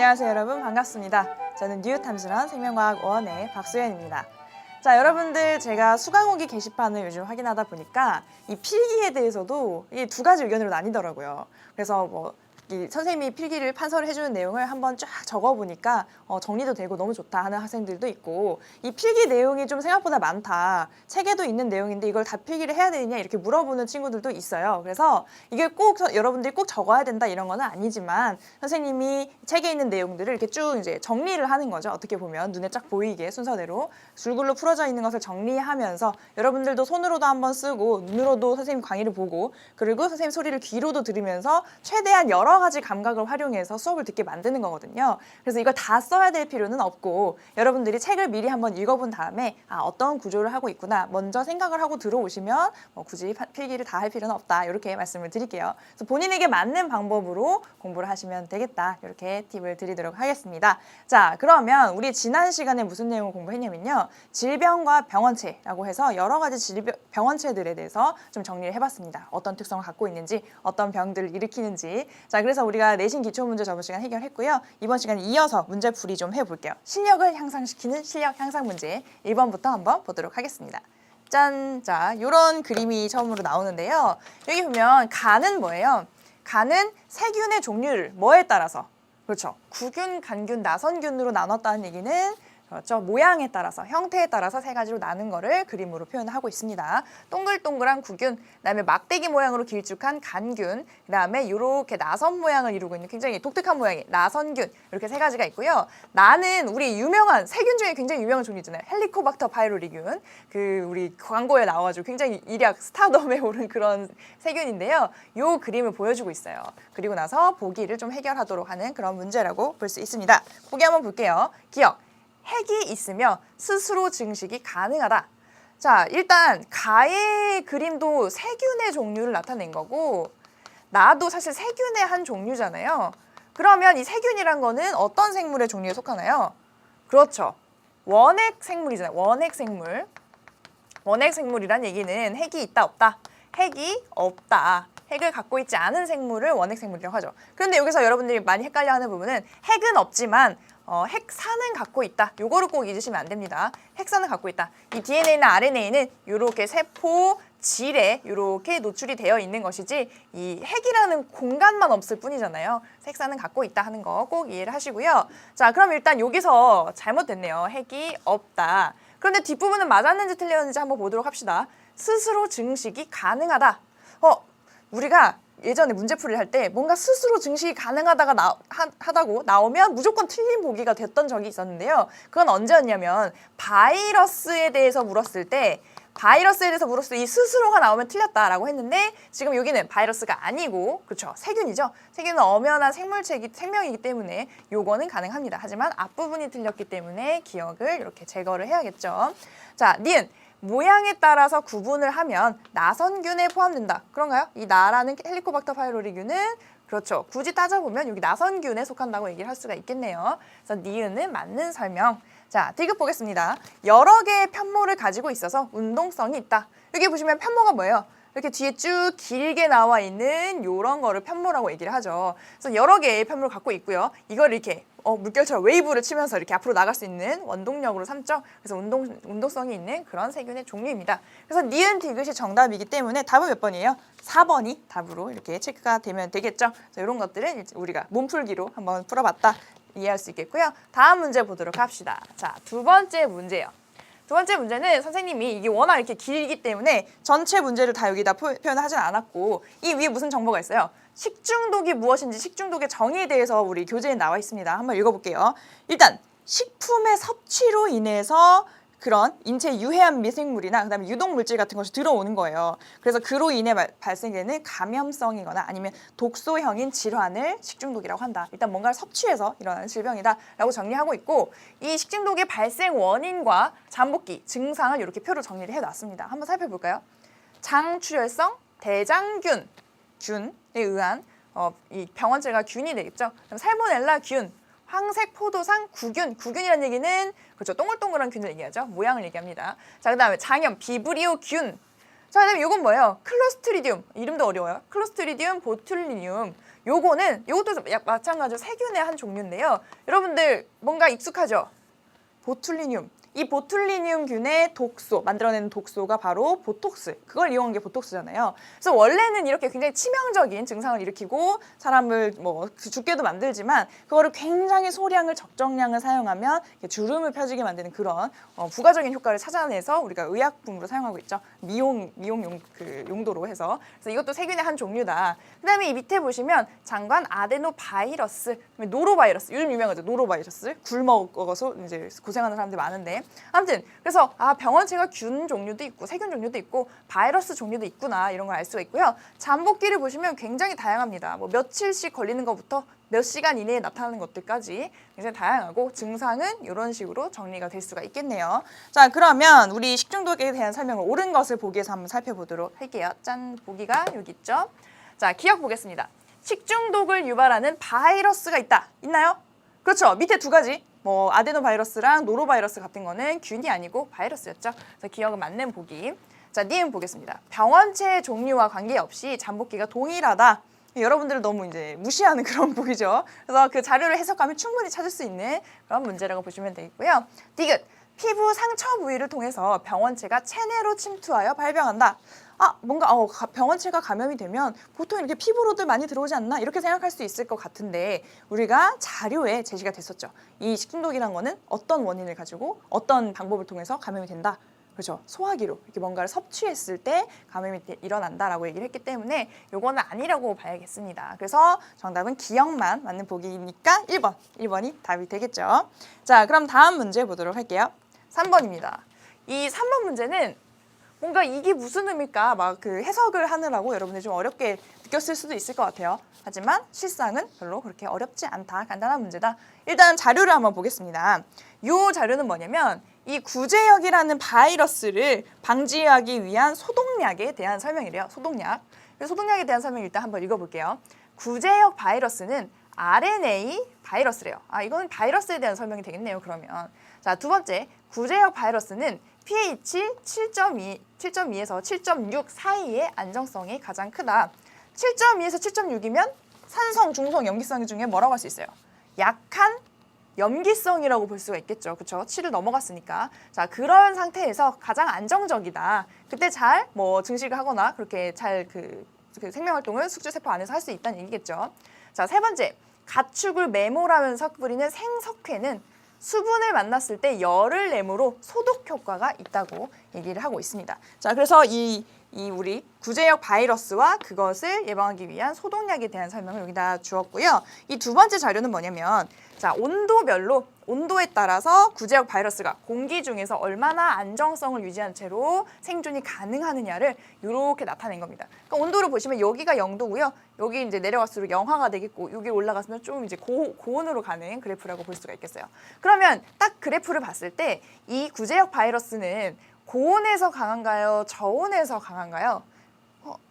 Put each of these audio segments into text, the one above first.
안녕하세요 여러분, 반갑습니다. 저는 뉴탐스런 생명과학원의 박소연입니다. 자, 여러분들, 제가 수강후기 게시판을 요즘 확인하다 보니까 이 필기에 대해서도 이 두 가지 의견으로 나뉘더라고요. 그래서 이 선생님이 필기를 판서를 해주는 내용을 한번 쫙 적어보니까 정리도 되고 너무 좋다 하는 학생들도 있고, 이 필기 내용이 좀 생각보다 많다, 책에도 있는 내용인데 이걸 다 필기를 해야 되느냐 이렇게 물어보는 친구들도 있어요. 그래서 이게 꼭 여러분들이 꼭 적어야 된다 이런 거는 아니지만, 선생님이 책에 있는 내용들을 이렇게 쭉 이제 정리를 하는 거죠. 어떻게 보면 눈에 쫙 보이게 순서대로 줄글로 풀어져 있는 것을 정리하면서 여러분들도 손으로도 한번 쓰고 눈으로도 선생님 강의를 보고, 그리고 선생님 소리를 귀로도 들으면서 최대한 여러 가지 감각을 활용해서 수업을 듣게 만드는 거거든요. 그래서 이걸 다 써야 될 필요는 없고, 여러분들이 책을 미리 한번 읽어본 다음에 어떤 구조를 하고 있구나 먼저 생각을 하고 들어오시면 굳이 필기를 다 할 필요는 없다, 이렇게 말씀을 드릴게요. 그래서 본인에게 맞는 방법으로 공부를 하시면 되겠다, 이렇게 팁을 드리도록 하겠습니다. 자, 그러면 우리 지난 시간에 무슨 내용을 공부했냐면요, 질병과 병원체라고 해서 여러 가지 병원체들에 대해서 좀 정리를 해봤습니다. 어떤 특성을 갖고 있는지, 어떤 병들을 일으키는지. 자, 그래서 우리가 내신 기초문제 저번 시간 해결했고요. 이번 시간에 이어서 문제풀이 좀 해볼게요. 실력을 향상시키는 실력 향상 문제 1번부터 한번 보도록 하겠습니다. 짠! 자, 이런 그림이 처음으로 나오는데요. 여기 보면 간은 뭐예요? 간은 세균의 종류를 뭐에 따라서, 그렇죠, 구균, 간균, 나선균으로 나눴다는 얘기는, 그렇죠, 모양에 따라서, 형태에 따라서 세 가지로 나눈 거를 그림으로 표현하고 있습니다. 동글동글한 구균, 그다음에 막대기 모양으로 길쭉한 간균, 그다음에 이렇게 나선 모양을 이루고 있는 굉장히 독특한 모양의 나선균, 이렇게 세 가지가 있고요. 나는 우리 유명한 세균 중에 굉장히 유명한 종류 있잖아요. 헬리코박터 파이로리균, 우리 광고에 나와가지고 굉장히 일약 스타덤에 오른 그런 세균인데요. 이 그림을 보여주고 있어요. 그리고 나서 보기를 좀 해결하도록 하는 그런 문제라고 볼 수 있습니다. 보기 한번 볼게요. 기억. 핵이 있으며 스스로 증식이 가능하다. 자, 일단 가의 그림도 세균의 종류를 나타낸 거고, 나도 사실 세균의 한 종류잖아요. 그러면 이 세균이란 거는 어떤 생물의 종류에 속하나요? 그렇죠, 원핵 생물이잖아요. 원핵 생물. 원핵 생물이란 얘기는 핵이 있다 없다? 핵이 없다. 핵을 갖고 있지 않은 생물을 원핵 생물이라고 하죠. 그런데 여기서 여러분들이 많이 헷갈려하는 부분은 핵은 없지만 핵산은 갖고 있다. 요거를 꼭 잊으시면 안 됩니다. 핵산은 갖고 있다. 이 DNA나 RNA는 이렇게 세포 질에 이렇게 노출이 되어 있는 것이지, 이 핵이라는 공간만 없을 뿐이잖아요. 핵산은 갖고 있다 하는 거 꼭 이해를 하시고요. 자, 그럼 일단 여기서 잘못됐네요. 핵이 없다. 그런데 뒷부분은 맞았는지 틀렸는지 한번 보도록 합시다. 스스로 증식이 가능하다. 우리가 예전에 문제풀이를 할 때 뭔가 스스로 증식이 가능하다가 하다고 나오면 무조건 틀린 보기가 됐던 적이 있었는데요. 그건 언제였냐면 바이러스에 대해서 물었을 때, 이 스스로가 나오면 틀렸다라고 했는데, 지금 여기는 바이러스가 아니고, 그렇죠, 세균이죠. 세균은 엄연한 생명이기 때문에 요거는 가능합니다. 하지만 앞부분이 틀렸기 때문에 기억을 이렇게 제거를 해야겠죠. 자, 니은. 모양에 따라서 구분을 하면 나선균에 포함된다. 그런가요? 이 나라는 헬리코박터 파이로리균은, 그렇죠, 굳이 따져보면 여기 나선균에 속한다고 얘기를 할 수가 있겠네요. 그래서 니은은 맞는 설명. 자, 디귿 보겠습니다. 여러 개의 편모를 가지고 있어서 운동성이 있다. 여기 보시면 편모가 뭐예요? 이렇게 뒤에 쭉 길게 나와 있는 이런 거를 편모라고 얘기를 하죠. 그래서 여러 개의 편모를 갖고 있고요. 이걸 이렇게 물결처럼 웨이브를 치면서 이렇게 앞으로 나갈 수 있는 원동력으로 삼죠. 그래서 운동성이 있는 그런 세균의 종류입니다. 그래서 니은 디귿이 정답이기 때문에 답은 몇 번이에요? 4번이 답으로 이렇게 체크가 되면 되겠죠. 그래서 이런 것들은 우리가 몸풀기로 한번 풀어봤다, 이해할 수 있겠고요. 다음 문제 보도록 합시다. 자, 두 번째 문제요. 두 번째 문제는 선생님이 이게 워낙 이렇게 길기 때문에 전체 문제를 다 여기다 표현하진 않았고, 이 위에 무슨 정보가 있어요? 식중독이 무엇인지, 식중독의 정의에 대해서 우리 교재에 나와 있습니다. 한번 읽어볼게요. 일단 식품의 섭취로 인해서 그런 인체에 유해한 미생물이나 그다음에 유독물질 같은 것이 들어오는 거예요. 그래서 그로 인해 발생되는 감염성이거나 아니면 독소형인 질환을 식중독이라고 한다. 일단 뭔가를 섭취해서 일어나는 질병이다라고 정리하고 있고, 이 식중독의 발생 원인과 잠복기, 증상을 이렇게 표로 정리를 해놨습니다. 한번 살펴볼까요? 장출혈성 대장균, 균에 의한 이 병원체가 균이 되겠죠. 그럼 살모넬라 균, 황색 포도상 구균, 구균이라는 얘기는, 그렇죠, 동글동글한 균을 얘기하죠. 모양을 얘기합니다. 자, 그 다음에 장염, 비브리오 균. 자, 그 다음에 이건 뭐예요? 클로스트리디움, 이름도 어려워요. 클로스트리디움 보툴리늄. 요것도 마찬가지로 세균의 한 종류인데요. 여러분들 뭔가 익숙하죠? 보툴리늄. 이 보툴리늄균의 독소, 만들어내는 독소가 바로 보톡스. 그걸 이용한 게 보톡스잖아요. 그래서 원래는 이렇게 굉장히 치명적인 증상을 일으키고 사람을 뭐 죽게도 만들지만 그거를 굉장히 소량을 적정량을 사용하면 주름을 펴지게 만드는 그런 부가적인 효과를 찾아내서 우리가 의약품으로 사용하고 있죠. 미용 용도로 해서. 그래서 이것도 세균의 한 종류다. 그다음에 이 밑에 보시면 장관 아데노바이러스, 노로바이러스. 요즘 유명하죠. 노로바이러스. 굴 먹어서 이제 고생하는 사람들이 많은데. 아무튼 그래서 병원체가 균 종류도 있고 세균 종류도 있고 바이러스 종류도 있구나 이런 걸 알 수가 있고요. 잠복기를 보시면 굉장히 다양합니다. 뭐 며칠씩 걸리는 것부터 몇 시간 이내에 나타나는 것들까지 굉장히 다양하고 증상은 이런 식으로 정리가 될 수가 있겠네요. 자, 그러면 우리 식중독에 대한 설명을 옳은 것을 보기에서 한번 살펴보도록 할게요. 짠, 보기가 여기 있죠. 자, 기억 보겠습니다. 식중독을 유발하는 바이러스가 있다. 있나요? 그렇죠. 밑에 두 가지. 뭐 아데노바이러스랑 노로바이러스 같은 거는 균이 아니고 바이러스였죠. 그래서 기억은 맞는 보기. 자, 니은 보겠습니다. 병원체 종류와 관계없이 잠복기가 동일하다. 여러분들을 너무 이제 무시하는 그런 보기죠. 그래서 그 자료를 해석하면 충분히 찾을 수 있는 그런 문제라고 보시면 되겠고요. 디귿. 피부 상처 부위를 통해서 병원체가 체내로 침투하여 발병한다. 뭔가 병원체가 감염이 되면 보통 이렇게 피부로들 많이 들어오지 않나? 이렇게 생각할 수 있을 것 같은데 우리가 자료에 제시가 됐었죠. 이 식중독이란 거는 어떤 원인을 가지고 어떤 방법을 통해서 감염이 된다. 그렇죠. 소화기로 이렇게 뭔가를 섭취했을 때 감염이 일어난다라고 얘기를 했기 때문에 요거는 아니라고 봐야겠습니다. 그래서 정답은 기억만 맞는 보기니까 1번이 답이 되겠죠. 자, 그럼 다음 문제 보도록 할게요. 3번입니다. 이 3번 문제는 뭔가 이게 무슨 의미일까 막 그 해석을 하느라고 여러분들이 좀 어렵게 느꼈을 수도 있을 것 같아요. 하지만 실상은 별로 그렇게 어렵지 않다. 간단한 문제다. 일단 자료를 한번 보겠습니다. 이 자료는 뭐냐면 이 구제역이라는 바이러스를 방지하기 위한 소독약에 대한 설명이래요. 소독약. 소독약에 대한 설명 일단 한번 읽어볼게요. 구제역 바이러스는 RNA 바이러스래요. 이거는 바이러스에 대한 설명이 되겠네요. 그러면 자, 두 번째 구제역 바이러스는 pH 7.2에서 7.6 사이의 안정성이 가장 크다. 7.2에서 7.6이면 산성, 중성, 염기성 중에 뭐라고 할 수 있어요? 약한 염기성이라고 볼 수가 있겠죠. 그렇죠? 7을 넘어갔으니까. 자, 그런 상태에서 가장 안정적이다. 그때 잘 뭐 증식을 하거나 그렇게 잘 그 생명활동을 숙주세포 안에서 할 수 있다는 얘기겠죠. 자, 세 번째. 가축을 매몰하면서 뿌리는 생석회는 수분을 만났을 때 열을 내므로 소독 효과가 있다고 얘기를 하고 있습니다. 자, 그래서 이 우리 구제역 바이러스와 그것을 예방하기 위한 소독약에 대한 설명을 여기다 주었고요. 이 두 번째 자료는 뭐냐면 자, 온도별로 온도에 따라서 구제역 바이러스가 공기 중에서 얼마나 안정성을 유지한 채로 생존이 가능하느냐를 이렇게 나타낸 겁니다. 그러니까 온도를 보시면 여기가 0도고요. 여기 이제 내려갈수록 영하가 되겠고 여기 올라가면 좀 이제 고온으로 가는 그래프라고 볼 수가 있겠어요. 그러면 딱 그래프를 봤을 때 이 구제역 바이러스는 고온에서 강한가요? 저온에서 강한가요?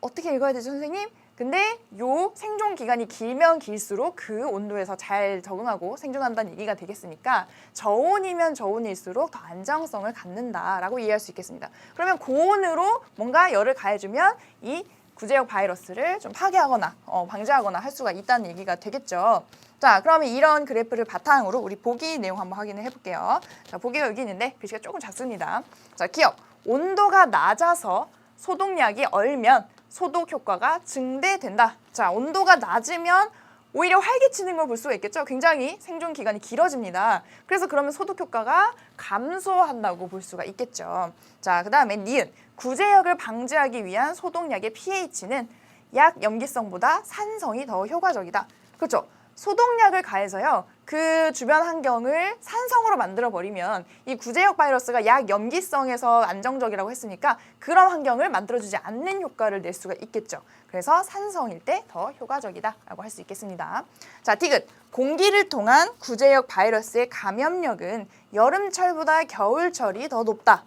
어떻게 읽어야 되죠, 선생님? 근데 요 생존 기간이 길면 길수록 그 온도에서 잘 적응하고 생존한다는 얘기가 되겠으니까 저온이면 저온일수록 더 안정성을 갖는다라고 이해할 수 있겠습니다. 그러면 고온으로 뭔가 열을 가해주면 이 구제역 바이러스를 좀 파괴하거나 방지하거나 할 수가 있다는 얘기가 되겠죠. 자, 그러면 이런 그래프를 바탕으로 우리 보기 내용 한번 확인을 해볼게요. 자, 보기가 여기 있는데 글씨가 조금 작습니다. 자, 기억. 온도가 낮아서 소독약이 얼면 소독 효과가 증대된다. 자, 온도가 낮으면 오히려 활기치는 걸 볼 수가 있겠죠. 굉장히 생존 기간이 길어집니다. 그래서 그러면 소독 효과가 감소한다고 볼 수가 있겠죠. 자, 그 다음에 니은. 구제역을 방지하기 위한 소독약의 pH는 약 염기성보다 산성이 더 효과적이다. 그렇죠. 소독약을 가해서요. 그 주변 환경을 산성으로 만들어버리면 이 구제역 바이러스가 약 염기성에서 안정적이라고 했으니까 그런 환경을 만들어주지 않는 효과를 낼 수가 있겠죠. 그래서 산성일 때 더 효과적이다라고 할 수 있겠습니다. 자, 디귿. 공기를 통한 구제역 바이러스의 감염력은 여름철보다 겨울철이 더 높다.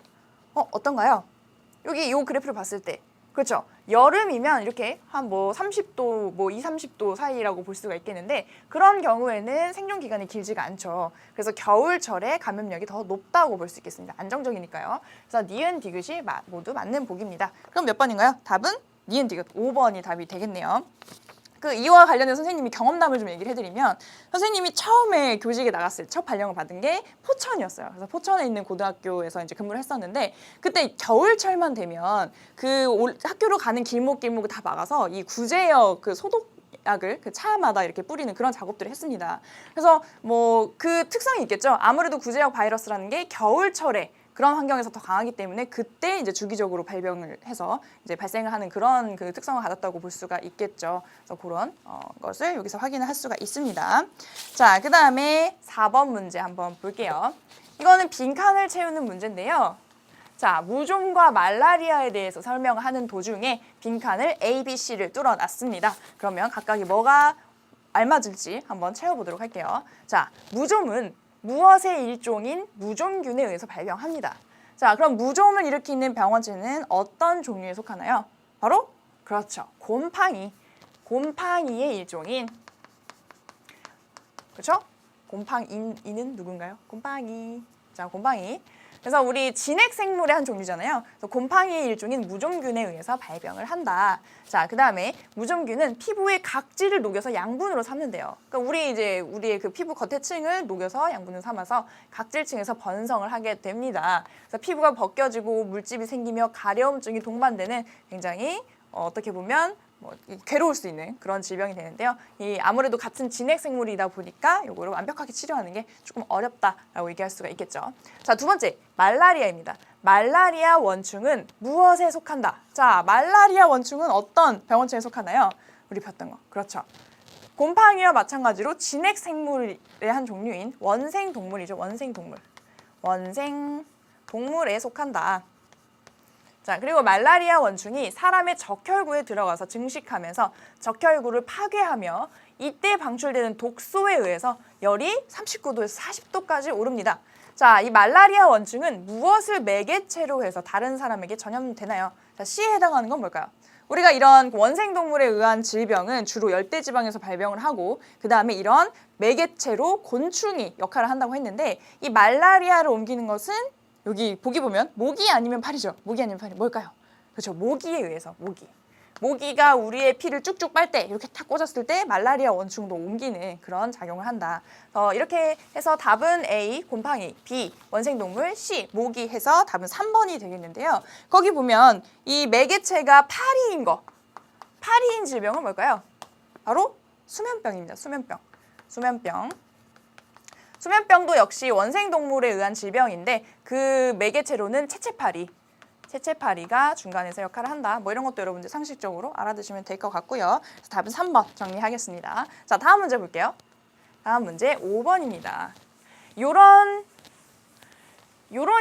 어떤가요? 여기 이 그래프를 봤을 때 그렇죠. 여름이면 이렇게 한 뭐 30도, 뭐 20, 30도 사이라고 볼 수가 있겠는데 그런 경우에는 생존 기간이 길지가 않죠. 그래서 겨울철에 감염력이 더 높다고 볼 수 있겠습니다. 안정적이니까요. 그래서 니은, 디귿이 모두 맞는 보기입니다. 그럼 몇 번인가요? 답은 니은, 디귿 5번이 답이 되겠네요. 그 이와 관련해서 선생님이 경험담을 좀 얘기를 해드리면 선생님이 처음에 교직에 나갔을 때 첫 발령을 받은 게 포천이었어요. 그래서 포천에 있는 고등학교에서 이제 근무를 했었는데 그때 겨울철만 되면 학교로 가는 길목을 다 막아서 이 구제역 그 소독약을 그 차마다 이렇게 뿌리는 그런 작업들을 했습니다. 그래서 뭐 그 특성이 있겠죠. 아무래도 구제역 바이러스라는 게 겨울철에 그런 환경에서 더 강하기 때문에 그때 이제 주기적으로 발병을 해서 이제 발생을 하는 그런 그 특성을 가졌다고 볼 수가 있겠죠. 그래서 그런 것을 여기서 확인을 할 수가 있습니다. 자, 그 다음에 4번 문제 한번 볼게요. 이거는 빈칸을 채우는 문제인데요. 자, 무좀과 말라리아에 대해서 설명하는 도중에 빈칸을 A, B, C를 뚫어놨습니다. 그러면 각각이 뭐가 알맞을지 한번 채워보도록 할게요. 자, 무좀은 무엇의 일종인 무좀균에 의해서 발병합니다. 자, 그럼 무좀을 일으키는 병원체는 어떤 종류에 속하나요? 바로 그렇죠. 곰팡이의 일종인 그렇죠? 곰팡이는 누군가요? 곰팡이. 자, 곰팡이. 그래서 우리 진핵생물의 한 종류잖아요. 그래서 곰팡이의 일종인 무좀균에 의해서 발병을 한다. 자, 그 다음에 무좀균은 피부의 각질을 녹여서 양분으로 삼는데요. 그러니까 우리의 그 피부 겉에 층을 녹여서 양분을 삼아서 각질층에서 번성을 하게 됩니다. 그래서 피부가 벗겨지고 물집이 생기며 가려움증이 동반되는 굉장히 어떻게 보면 괴로울 수 있는 그런 질병이 되는데요. 아무래도 같은 진핵생물이다 보니까 이거를 완벽하게 치료하는 게 조금 어렵다라고 얘기할 수가 있겠죠. 자, 두 번째, 말라리아입니다. 말라리아 원충은 무엇에 속한다? 자, 말라리아 원충은 어떤 병원체에 속하나요? 우리 봤던 거. 그렇죠. 곰팡이와 마찬가지로 진핵생물의 한 종류인 원생동물이죠. 원생동물에 속한다. 자, 그리고 말라리아 원충이 사람의 적혈구에 들어가서 증식하면서 적혈구를 파괴하며 이때 방출되는 독소에 의해서 열이 39도에서 40도까지 오릅니다. 자, 이 말라리아 원충은 무엇을 매개체로 해서 다른 사람에게 전염되나요? 자, C에 해당하는 건 뭘까요? 우리가 이런 원생동물에 의한 질병은 주로 열대지방에서 발병을 하고 그 다음에 이런 매개체로 곤충이 역할을 한다고 했는데 이 말라리아를 옮기는 것은 여기 보기 보면 모기 아니면 파리죠. 모기 아니면 파리 뭘까요? 그렇죠. 모기에 의해서 모기가 우리의 피를 쭉쭉 빨 때 이렇게 탁 꽂았을 때 말라리아 원충도 옮기는 그런 작용을 한다. 이렇게 해서 답은 A, 곰팡이, B, 원생동물, C, 모기 해서 답은 3번이 되겠는데요. 거기 보면 이 매개체가 파리인 질병은 뭘까요? 바로 수면병입니다. 수면병도 역시 원생동물에 의한 질병인데 그 매개체로는 채채파리가 중간에서 역할을 한다. 뭐 이런 것도 여러분들 상식적으로 알아두시면 될 것 같고요. 그래서 답은 3번 정리하겠습니다. 자, 다음 문제 볼게요. 다음 문제 5번입니다. 요런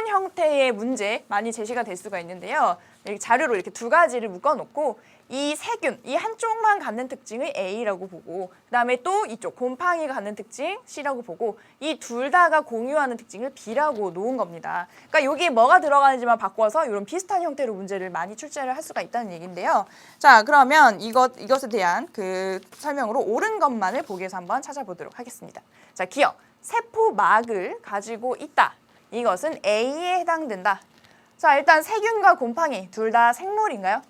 형태의 문제 많이 제시가 될 수가 있는데요. 자료로 이렇게 두 가지를 묶어놓고 이 세균, 이 한쪽만 갖는 특징을 A라고 보고 그 다음에 또 이쪽 곰팡이가 갖는 특징 C라고 보고 이 둘 다가 공유하는 특징을 B라고 놓은 겁니다. 그러니까 여기에 뭐가 들어가는지만 바꿔서 이런 비슷한 형태로 문제를 많이 출제를 할 수가 있다는 얘기인데요. 자, 그러면 이것에 대한 그 설명으로 옳은 것만을 보기 위해서 한번 찾아보도록 하겠습니다. 자, 기억, 세포막을 가지고 있다. 이것은 A에 해당된다. 자, 일단 세균과 곰팡이 둘 다 생물인가요?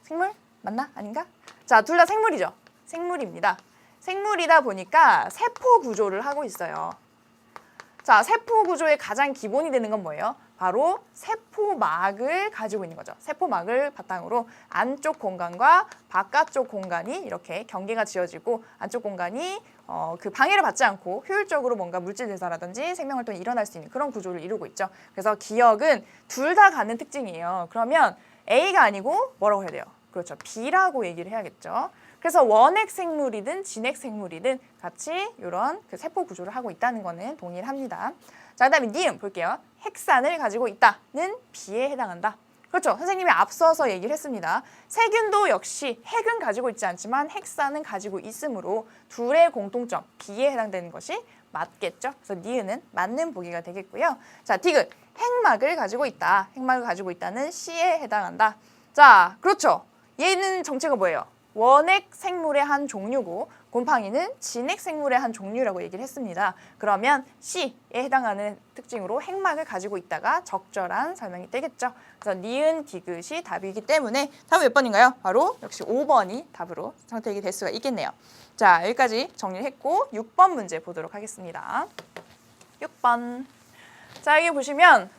생물? 맞나? 아닌가? 자, 둘 다 생물이죠. 생물입니다. 생물이다 보니까 세포 구조를 하고 있어요. 자, 세포 구조의 가장 기본이 되는 건 뭐예요? 바로 세포막을 가지고 있는 거죠. 세포막을 바탕으로 안쪽 공간과 바깥쪽 공간이 이렇게 경계가 지어지고 안쪽 공간이 그 방해를 받지 않고 효율적으로 뭔가 물질 대사라든지 생명활동이 일어날 수 있는 그런 구조를 이루고 있죠. 그래서 기억은 둘 다 갖는 특징이에요. 그러면 A가 아니고 뭐라고 해야 돼요? 그렇죠. B라고 얘기를 해야겠죠. 그래서 원핵 생물이든 진핵 생물이든 같이 이런 그 세포 구조를 하고 있다는 거는 동일합니다. 자, 그다음에 니은 볼게요. 핵산을 가지고 있다는 B에 해당한다. 그렇죠. 선생님이 앞서서 얘기를 했습니다. 세균도 역시 핵은 가지고 있지 않지만 핵산은 가지고 있으므로 둘의 공통점 B에 해당되는 것이 맞겠죠. 그래서 니은은 맞는 보기가 되겠고요. 자, 디귿 핵막을 가지고 있다. 핵막을 가지고 있다는 C에 해당한다. 자, 그렇죠. 얘는 정체가 뭐예요? 원핵 생물의 한 종류고 곰팡이는 진핵 생물의 한 종류라고 얘기를 했습니다. 그러면 C에 해당하는 특징으로 핵막을 가지고 있다가 적절한 설명이 되겠죠. 그래서 니은 디귿이 답이기 때문에 답은 몇 번인가요? 바로 역시 5번이 답으로 선택이 될 수가 있겠네요. 자, 여기까지 정리했고 6번 문제 보도록 하겠습니다. 6번. 자, 여기 보시면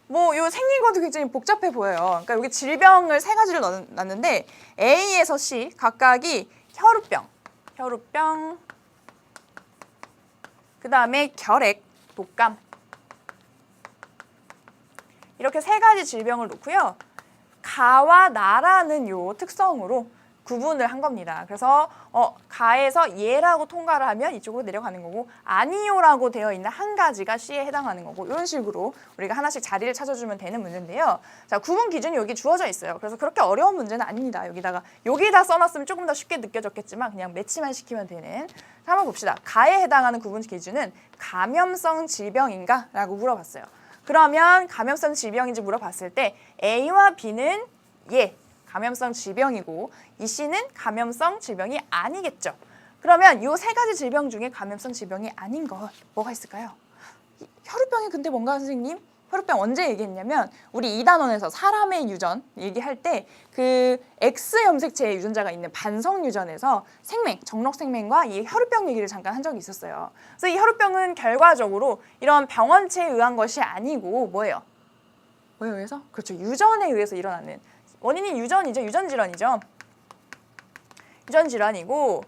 요 생긴 것도 굉장히 복잡해 보여요. 그러니까 여기 질병을 3가지를 넣었는데 A에서 C 각각이 혈우병, 그 다음에 결핵, 독감 이렇게 3가지 질병을 놓고요. 가와 나라는 요 특성으로 구분을 한 겁니다. 그래서 가에서 예라고 통과를 하면 이쪽으로 내려가는 거고 아니요라고 되어 있는 한 가지가 C에 해당하는 거고 이런 식으로 우리가 하나씩 자리를 찾아주면 되는 문제인데요. 자, 구분 기준이 여기 주어져 있어요. 그래서 그렇게 어려운 문제는 아닙니다. 여기다 써놨으면 조금 더 쉽게 느껴졌겠지만 그냥 매치만 시키면 되는. 자, 한번 봅시다. 가에 해당하는 구분 기준은 감염성 질병인가? 라고 물어봤어요. 그러면 감염성 질병인지 물어봤을 때 A와 B는 예. 감염성 질병이고 이 C는 감염성 질병이 아니겠죠. 그러면 이 3가지 질병 중에 감염성 질병이 아닌 것 뭐가 있을까요? 혈우병이 근데 뭔가 선생님? 혈우병 언제 얘기했냐면 우리 2단원에서 사람의 유전 얘기할 때 그 X 염색체의 유전자가 있는 반성 유전에서 정록생명과 이 혈우병 얘기를 잠깐 한 적이 있었어요. 그래서 이 혈우병은 결과적으로 이런 병원체에 의한 것이 아니고 뭐예요? 뭐에 의해서? 그렇죠. 유전에 의해서 일어나는 원인이 유전이죠. 유전질환이죠. 유전질환이고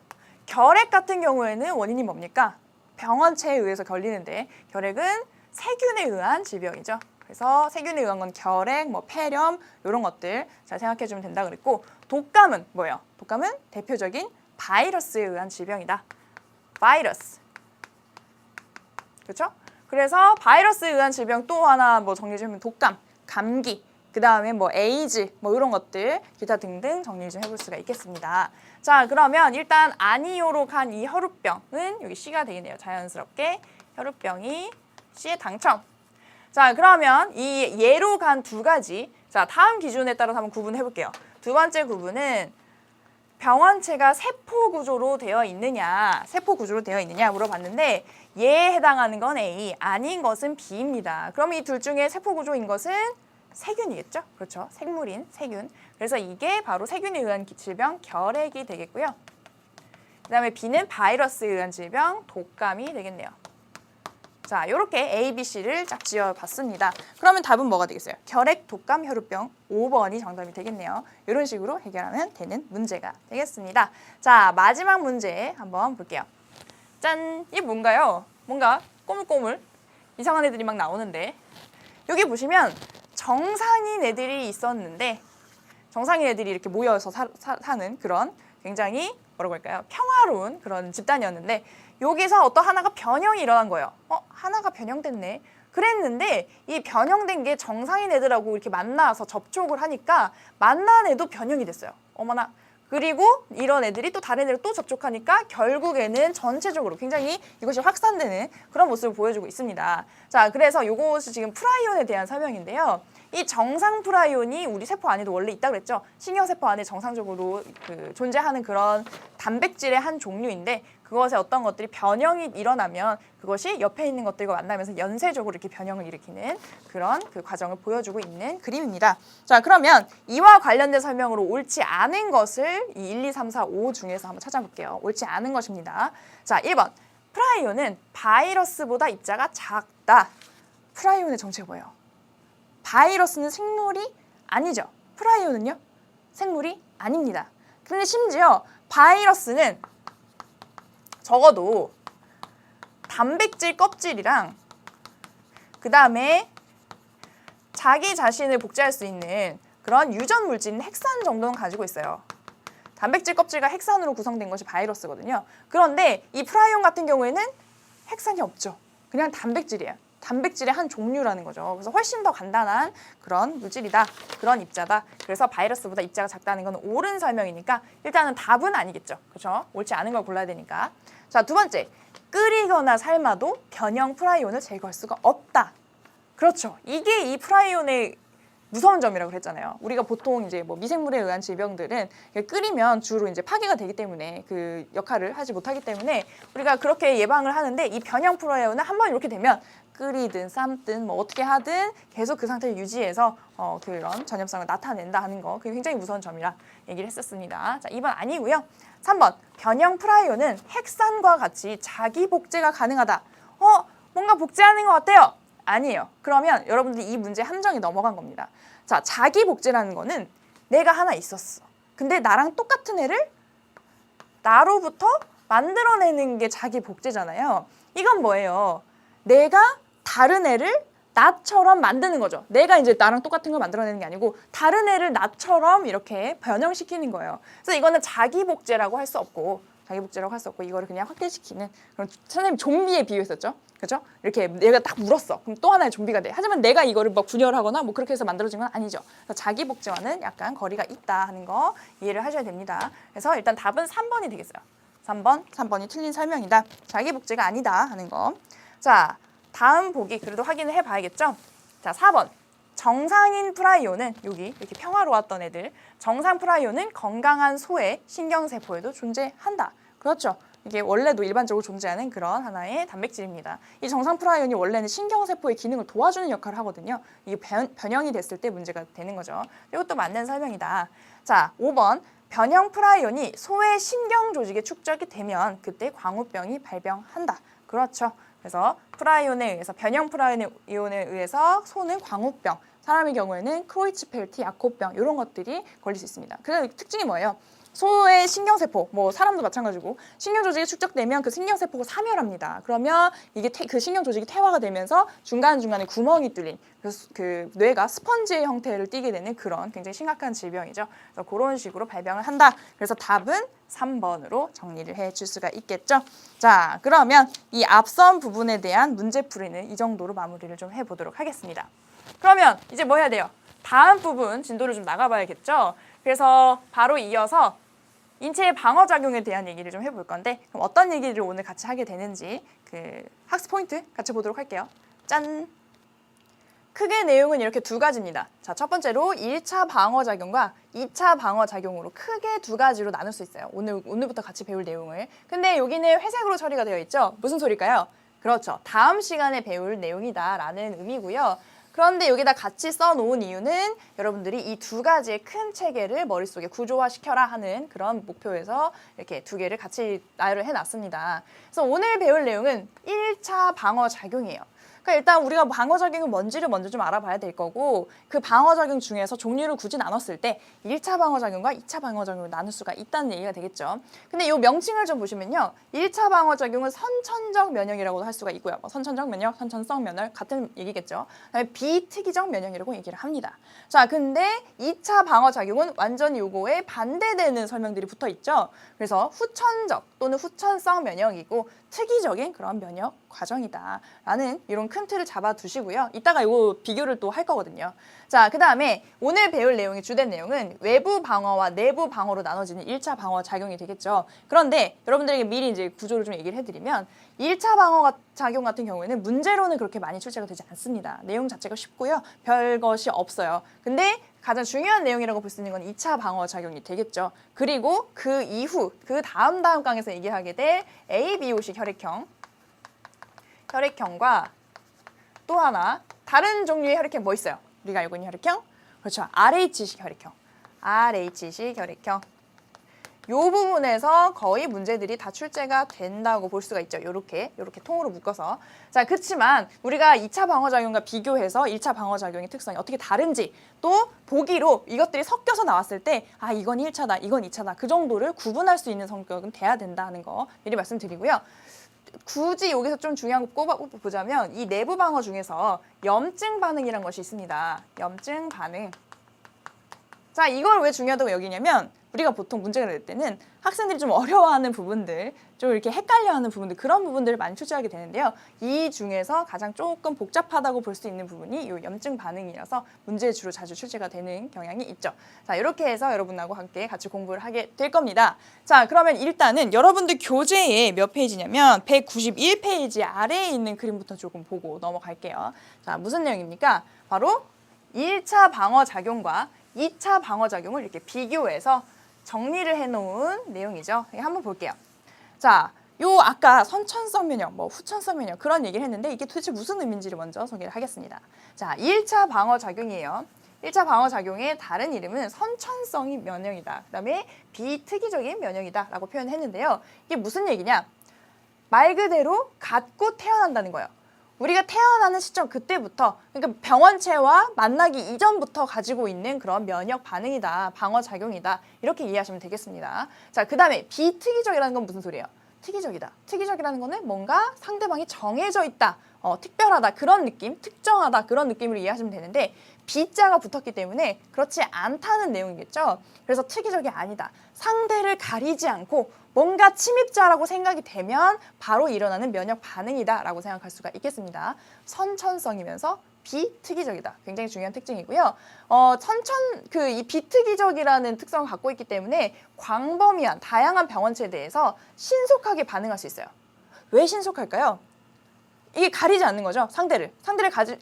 결핵 같은 경우에는 원인이 뭡니까? 병원체에 의해서 걸리는데 결핵은 세균에 의한 질병이죠. 그래서 세균에 의한 건 결핵, 폐렴 이런 것들 잘 생각해주면 된다 그랬고 독감은 뭐예요? 독감은 대표적인 바이러스에 의한 질병이다. 바이러스. 그렇죠? 그래서 바이러스에 의한 질병 또 하나 정리해주면 독감, 감기 그 다음에 에이즈 이런 것들 기타 등등 정리 좀 해볼 수가 있겠습니다. 자, 그러면 일단 아니요로 간 이 혈우병은 여기 C가 되겠네요. 자연스럽게 혈우병이 C에 당첨. 자, 그러면 이 예로 간 2가지 자 다음 기준에 따라서 한번 구분해 볼게요. 두 번째 구분은 병원체가 세포 구조로 되어 있느냐 물어봤는데 예에 해당하는 건 A, 아닌 것은 B입니다. 그럼 이 둘 중에 세포 구조인 것은 세균이겠죠? 그렇죠. 생물인 세균. 그래서 이게 바로 세균에 의한 질병 결핵이 되겠고요. 그 다음에 B는 바이러스에 의한 질병 독감이 되겠네요. 자, 이렇게 A, B, C를 쫙 지어봤습니다. 그러면 답은 뭐가 되겠어요? 결핵, 독감, 혈우병 5번이 정답이 되겠네요. 이런 식으로 해결하면 되는 문제가 되겠습니다. 자, 마지막 문제 한번 볼게요. 짠! 이게 뭔가요? 뭔가 꼬물꼬물 이상한 애들이 막 나오는데 여기 보시면 정상인 애들이 있었는데 정상인 애들이 이렇게 모여서 사는 그런 굉장히 뭐라고 할까요? 평화로운 그런 집단이었는데 여기서 어떤 하나가 변형이 일어난 거예요. 하나가 변형됐네. 그랬는데 이 변형된 게 정상인 애들하고 이렇게 만나서 접촉을 하니까 만난 애도 변형이 됐어요. 어머나. 그리고 이런 애들이 또 다른 애를 또 접촉하니까 결국에는 전체적으로 굉장히 이것이 확산되는 그런 모습을 보여주고 있습니다. 자, 그래서 이것이 지금 프라이온에 대한 설명인데요. 이 정상 프라이온이 우리 세포 안에도 원래 있다고 그랬죠. 신경세포 안에 정상적으로 존재하는 그런 단백질의 한 종류인데 그것에 어떤 것들이 변형이 일어나면 그것이 옆에 있는 것들과 만나면서 연쇄적으로 이렇게 변형을 일으키는 그런 과정을 보여주고 있는 그림입니다. 자, 그러면 이와 관련된 설명으로 옳지 않은 것을 이 1, 2, 3, 4, 5 중에서 한번 찾아볼게요. 옳지 않은 것입니다. 자, 1번. 프라이온은 바이러스보다 입자가 작다. 프라이온의 정체가 뭐예요? 바이러스는 생물이 아니죠. 프라이온은요? 생물이 아닙니다. 근데 심지어 바이러스는 적어도 단백질 껍질이랑 그 다음에 자기 자신을 복제할 수 있는 그런 유전 물질인 핵산 정도는 가지고 있어요. 단백질 껍질과 핵산으로 구성된 것이 바이러스거든요. 그런데 이 프라이온 같은 경우에는 핵산이 없죠. 그냥 단백질이에요. 단백질의 한 종류라는 거죠. 그래서 훨씬 더 간단한 그런 물질이다. 그런 입자다. 그래서 바이러스보다 입자가 작다는 건 옳은 설명이니까 일단은 답은 아니겠죠. 그렇죠? 옳지 않은 걸 골라야 되니까. 자, 두 번째. 끓이거나 삶아도 변형 프라이온을 제거할 수가 없다. 그렇죠. 이게 이 프라이온의 무서운 점이라고 그랬잖아요. 우리가 보통 이제 뭐 미생물에 의한 질병들은 끓이면 주로 이제 파괴가 되기 때문에 그 역할을 하지 못하기 때문에 우리가 그렇게 예방을 하는데 이 변형 프라이어는 한번 이렇게 되면 끓이든 삶든 뭐 어떻게 하든 계속 그 상태를 유지해서 그런 전염성을 나타낸다 하는 거 그게 굉장히 무서운 점이라 얘기를 했었습니다. 자, 2번 아니고요. 3번 변형 프라이어는 핵산과 같이 자기 복제가 가능하다. 뭔가 복제하는 것 같아요. 아니에요. 그러면 여러분들이 이 문제 함정이 넘어간 겁니다. 자, 자기 복제라는 거는 내가 하나 있었어. 근데 나랑 똑같은 애를 나로부터 만들어내는 게 자기 복제잖아요. 이건 뭐예요? 내가 다른 애를 나처럼 만드는 거죠. 내가 이제 나랑 똑같은 걸 만들어내는 게 아니고 다른 애를 나처럼 이렇게 변형시키는 거예요. 그래서 이거는 자기 복제라고 할 수 없고 이거를 그냥 확대시키는 그런 선생님 좀비에 비유했었죠. 그죠? 이렇게 내가 딱 물었어. 그럼 또 하나의 좀비가 돼. 하지만 내가 이거를 막 분열하거나 뭐 그렇게 해서 만들어진 건 아니죠. 그래서 자기 복제와는 약간 거리가 있다 하는 거 이해를 하셔야 됩니다. 그래서 일단 답은 3번이 되겠어요. 3번이 틀린 설명이다. 자기 복제가 아니다 하는 거. 자, 다음 보기 그래도 확인을 해봐야겠죠. 자, 4번. 정상인 프라이오는 여기 이렇게 평화로웠던 애들. 정상 프라이오는 건강한 소의 신경세포에도 존재한다. 그렇죠. 이게 원래도 일반적으로 존재하는 그런 하나의 단백질입니다. 이 정상 프라이온이 원래는 신경세포의 기능을 도와주는 역할을 하거든요. 이게 변형이 됐을 때 문제가 되는 거죠. 이것도 맞는 설명이다. 자, 5번. 변형 프라이온이 소의 신경 조직에 축적이 되면 그때 광우병이 발병한다. 그렇죠. 그래서 프라이온에 의해서 변형 프라이온에 의해서 소는 광우병, 사람의 경우에는 크로이츠펠트 야코병 이런 것들이 걸릴 수 있습니다. 그 특징이 뭐예요? 소의 신경세포, 뭐 사람도 마찬가지고 신경조직이 축적되면 그 신경세포가 사멸합니다. 그러면 이게 그 신경조직이 퇴화가 되면서 중간중간에 구멍이 뚫린 그 뇌가 스펀지의 형태를 띠게 되는 그런 굉장히 심각한 질병이죠. 그래서 그런 식으로 발병을 한다. 그래서 답은 3번으로 정리를 해줄 수가 있겠죠. 자, 그러면 이 앞선 부분에 대한 문제풀이는 이 정도로 마무리를 좀 해보도록 하겠습니다. 그러면 이제 뭐 해야 돼요? 다음 부분 진도를 좀 나가봐야겠죠. 그래서 바로 이어서 인체의 방어작용에 대한 얘기를 좀 해볼 건데 그럼 어떤 얘기를 오늘 같이 하게 되는지 그 학습 포인트 같이 보도록 할게요. 짠! 크게 내용은 이렇게 두 가지입니다. 자, 첫 번째로 1차 방어작용과 2차 방어작용으로 크게 두 가지로 나눌 수 있어요. 오늘부터 같이 배울 내용을. 근데 여기는 회색으로 처리가 되어 있죠. 무슨 소리일까요? 그렇죠. 다음 시간에 배울 내용이다라는 의미고요. 그런데 여기다 같이 써놓은 이유는 여러분들이 이 두 가지의 큰 체계를 머릿속에 구조화시켜라 하는 그런 목표에서 이렇게 두 개를 같이 나열을 해놨습니다. 그래서 오늘 배울 내용은 1차 방어작용이에요. 그러니까 일단 우리가 방어작용이 뭔지를 먼저 좀 알아봐야 될 거고 그 방어작용 중에서 종류를 굳이 나눴을 때 1차 방어작용과 2차 방어작용을 나눌 수가 있다는 얘기가 되겠죠. 근데 이 명칭을 좀 보시면요. 1차 방어작용은 선천적 면역이라고도 할 수가 있고요. 선천적 면역, 선천성 면역 같은 얘기겠죠. 그다음에 비특이적 면역이라고 얘기를 합니다. 자, 근데 2차 방어작용은 완전히 요거에 반대되는 설명들이 붙어 있죠. 그래서 후천적 또는 후천성 면역이고 특이적인 그런 면역 과정이다라는 이런 큰 틀을 잡아두시고요. 이따가 이거 비교를 또 할 거거든요. 자, 그 다음에 오늘 배울 내용의 주된 내용은 외부 방어와 내부 방어로 나눠지는 1차 방어 작용이 되겠죠. 그런데 여러분들에게 미리 이제 구조를 좀 얘기를 해드리면 1차 방어 작용 같은 경우에는 문제로는 그렇게 많이 출제가 되지 않습니다. 내용 자체가 쉽고요. 별 것이 없어요. 근데 가장 중요한 내용이라고 볼 수 있는 건 2차 방어 작용이 되겠죠. 그리고 그 이후, 그 다음 강에서 얘기하게 될 ABO식 혈액형과 또 하나 다른 종류의 혈액형 뭐 있어요? 우리가 알고 있는 혈액형? 그렇죠. RH식 혈액형. 이 부분에서 거의 문제들이 다 출제가 된다고 볼 수가 있죠. 요렇게 통으로 묶어서. 자, 그렇지만 우리가 2차 방어작용과 비교해서 1차 방어작용의 특성이 어떻게 다른지 또 보기로 이것들이 섞여서 나왔을 때 아, 이건 1차다, 이건 2차다. 그 정도를 구분할 수 있는 성격은 돼야 된다는 거 미리 말씀드리고요. 굳이 여기서 좀 중요한 거 꼽아보자면 이 내부 방어 중에서 염증 반응이라는 것이 있습니다. 염증 반응. 자, 이걸 왜 중요하다고 여기냐면 우리가 보통 문제가 낼 때는 학생들이 좀 어려워하는 부분들, 좀 이렇게 헷갈려하는 부분들, 그런 부분들을 많이 출제하게 되는데요. 이 중에서 가장 조금 복잡하다고 볼 수 있는 부분이 이 염증 반응이라서 문제에 주로 자주 출제가 되는 경향이 있죠. 자, 이렇게 해서 여러분하고 함께 같이 공부를 하게 될 겁니다. 자, 그러면 일단은 여러분들 교재에 몇 페이지냐면 191페이지 아래에 있는 그림부터 조금 보고 넘어갈게요. 자, 무슨 내용입니까? 바로 1차 방어작용과 2차 방어작용을 이렇게 비교해서 정리를 해놓은 내용이죠. 한번 볼게요. 자, 요 아까 선천성 면역, 후천성 면역 그런 얘기를 했는데 이게 도대체 무슨 의미인지를 먼저 소개를 하겠습니다. 자, 1차 방어작용이에요. 1차 방어작용의 다른 이름은 선천성 면역이다. 그 다음에 비특이적인 면역이다 라고 표현했는데요. 이게 무슨 얘기냐? 말 그대로 갖고 태어난다는 거예요. 우리가 태어나는 시점 그때부터, 그러니까 병원체와 만나기 이전부터 가지고 있는 그런 면역 반응이다, 방어작용이다, 이렇게 이해하시면 되겠습니다. 자, 그 다음에 비특이적이라는 건 무슨 소리예요? 특이적이다. 특이적이라는 거는 뭔가 상대방이 정해져 있다, 특별하다, 그런 느낌, 특정하다, 그런 느낌으로 이해하시면 되는데 비자가 붙었기 때문에 그렇지 않다는 내용이겠죠. 그래서 특이적이 아니다. 상대를 가리지 않고 뭔가 침입자라고 생각이 되면 바로 일어나는 면역 반응이다라고 생각할 수가 있겠습니다. 선천성이면서 비특이적이다. 굉장히 중요한 특징이고요. 이 비특이적이라는 특성을 갖고 있기 때문에 광범위한 다양한 병원체에 대해서 신속하게 반응할 수 있어요. 왜 신속할까요? 이게 가리지 않는 거죠. 상대를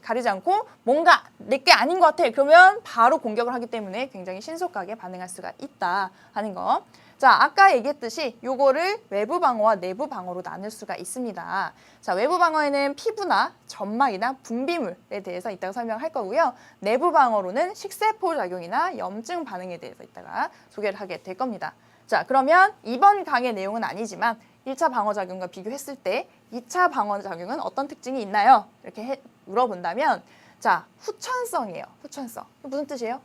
가리지 않고 뭔가 내게 아닌 것 같아. 그러면 바로 공격을 하기 때문에 굉장히 신속하게 반응할 수가 있다 하는 거. 자, 아까 얘기했듯이 요거를 외부 방어와 내부 방어로 나눌 수가 있습니다. 자, 외부 방어에는 피부나 점막이나 분비물에 대해서 이따가 설명할 거고요. 내부 방어로는 식세포 작용이나 염증 반응에 대해서 이따가 소개를 하게 될 겁니다. 자, 그러면 이번 강의 내용은 아니지만 1차 방어작용과 비교했을 때 2차 방어작용은 어떤 특징이 있나요? 이렇게 물어본다면, 자, 후천성이에요. 후천성. 무슨 뜻이에요?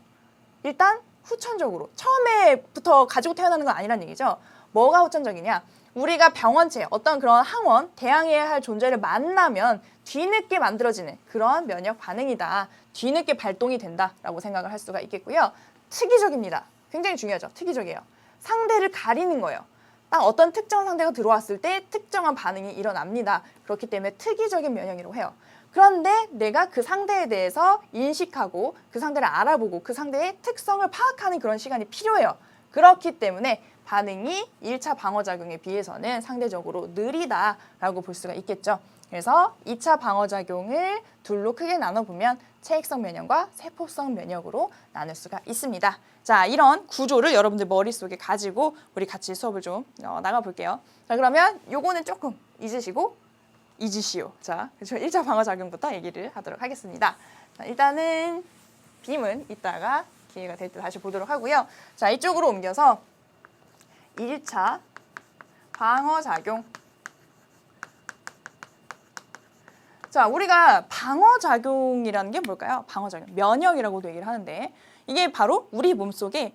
일단 후천적으로 처음에부터 가지고 태어나는 건 아니란 얘기죠. 뭐가 후천적이냐? 우리가 병원체, 어떤 그런 항원, 대항해야 할 존재를 만나면 뒤늦게 만들어지는 그런 면역 반응이다. 뒤늦게 발동이 된다라고 생각을 할 수가 있겠고요. 특이적입니다. 굉장히 중요하죠. 특이적이에요. 상대를 가리는 거예요. 딱 어떤 특정 상대가 들어왔을 때 특정한 반응이 일어납니다. 그렇기 때문에 특이적인 면역이라고 해요. 그런데 내가 그 상대에 대해서 인식하고 그 상대를 알아보고 그 상대의 특성을 파악하는 그런 시간이 필요해요. 그렇기 때문에 반응이 1차 방어작용에 비해서는 상대적으로 느리다라고 볼 수가 있겠죠. 그래서 2차 방어작용을 둘로 크게 나눠보면 체액성 면역과 세포성 면역으로 나눌 수가 있습니다. 자, 이런 구조를 여러분들 머릿속에 가지고 우리 같이 수업을 좀 나가볼게요. 자, 그러면 요거는 조금 잊으시오. 자, 그래서 1차 방어작용부터 얘기를 하도록 하겠습니다. 자, 일단은 빔은 이따가 기회가 될 때 다시 보도록 하고요. 자, 이쪽으로 옮겨서 1차 방어작용. 자, 우리가 방어작용이라는 게 뭘까요? 방어작용, 면역이라고도 얘기를 하는데 이게 바로 우리 몸속에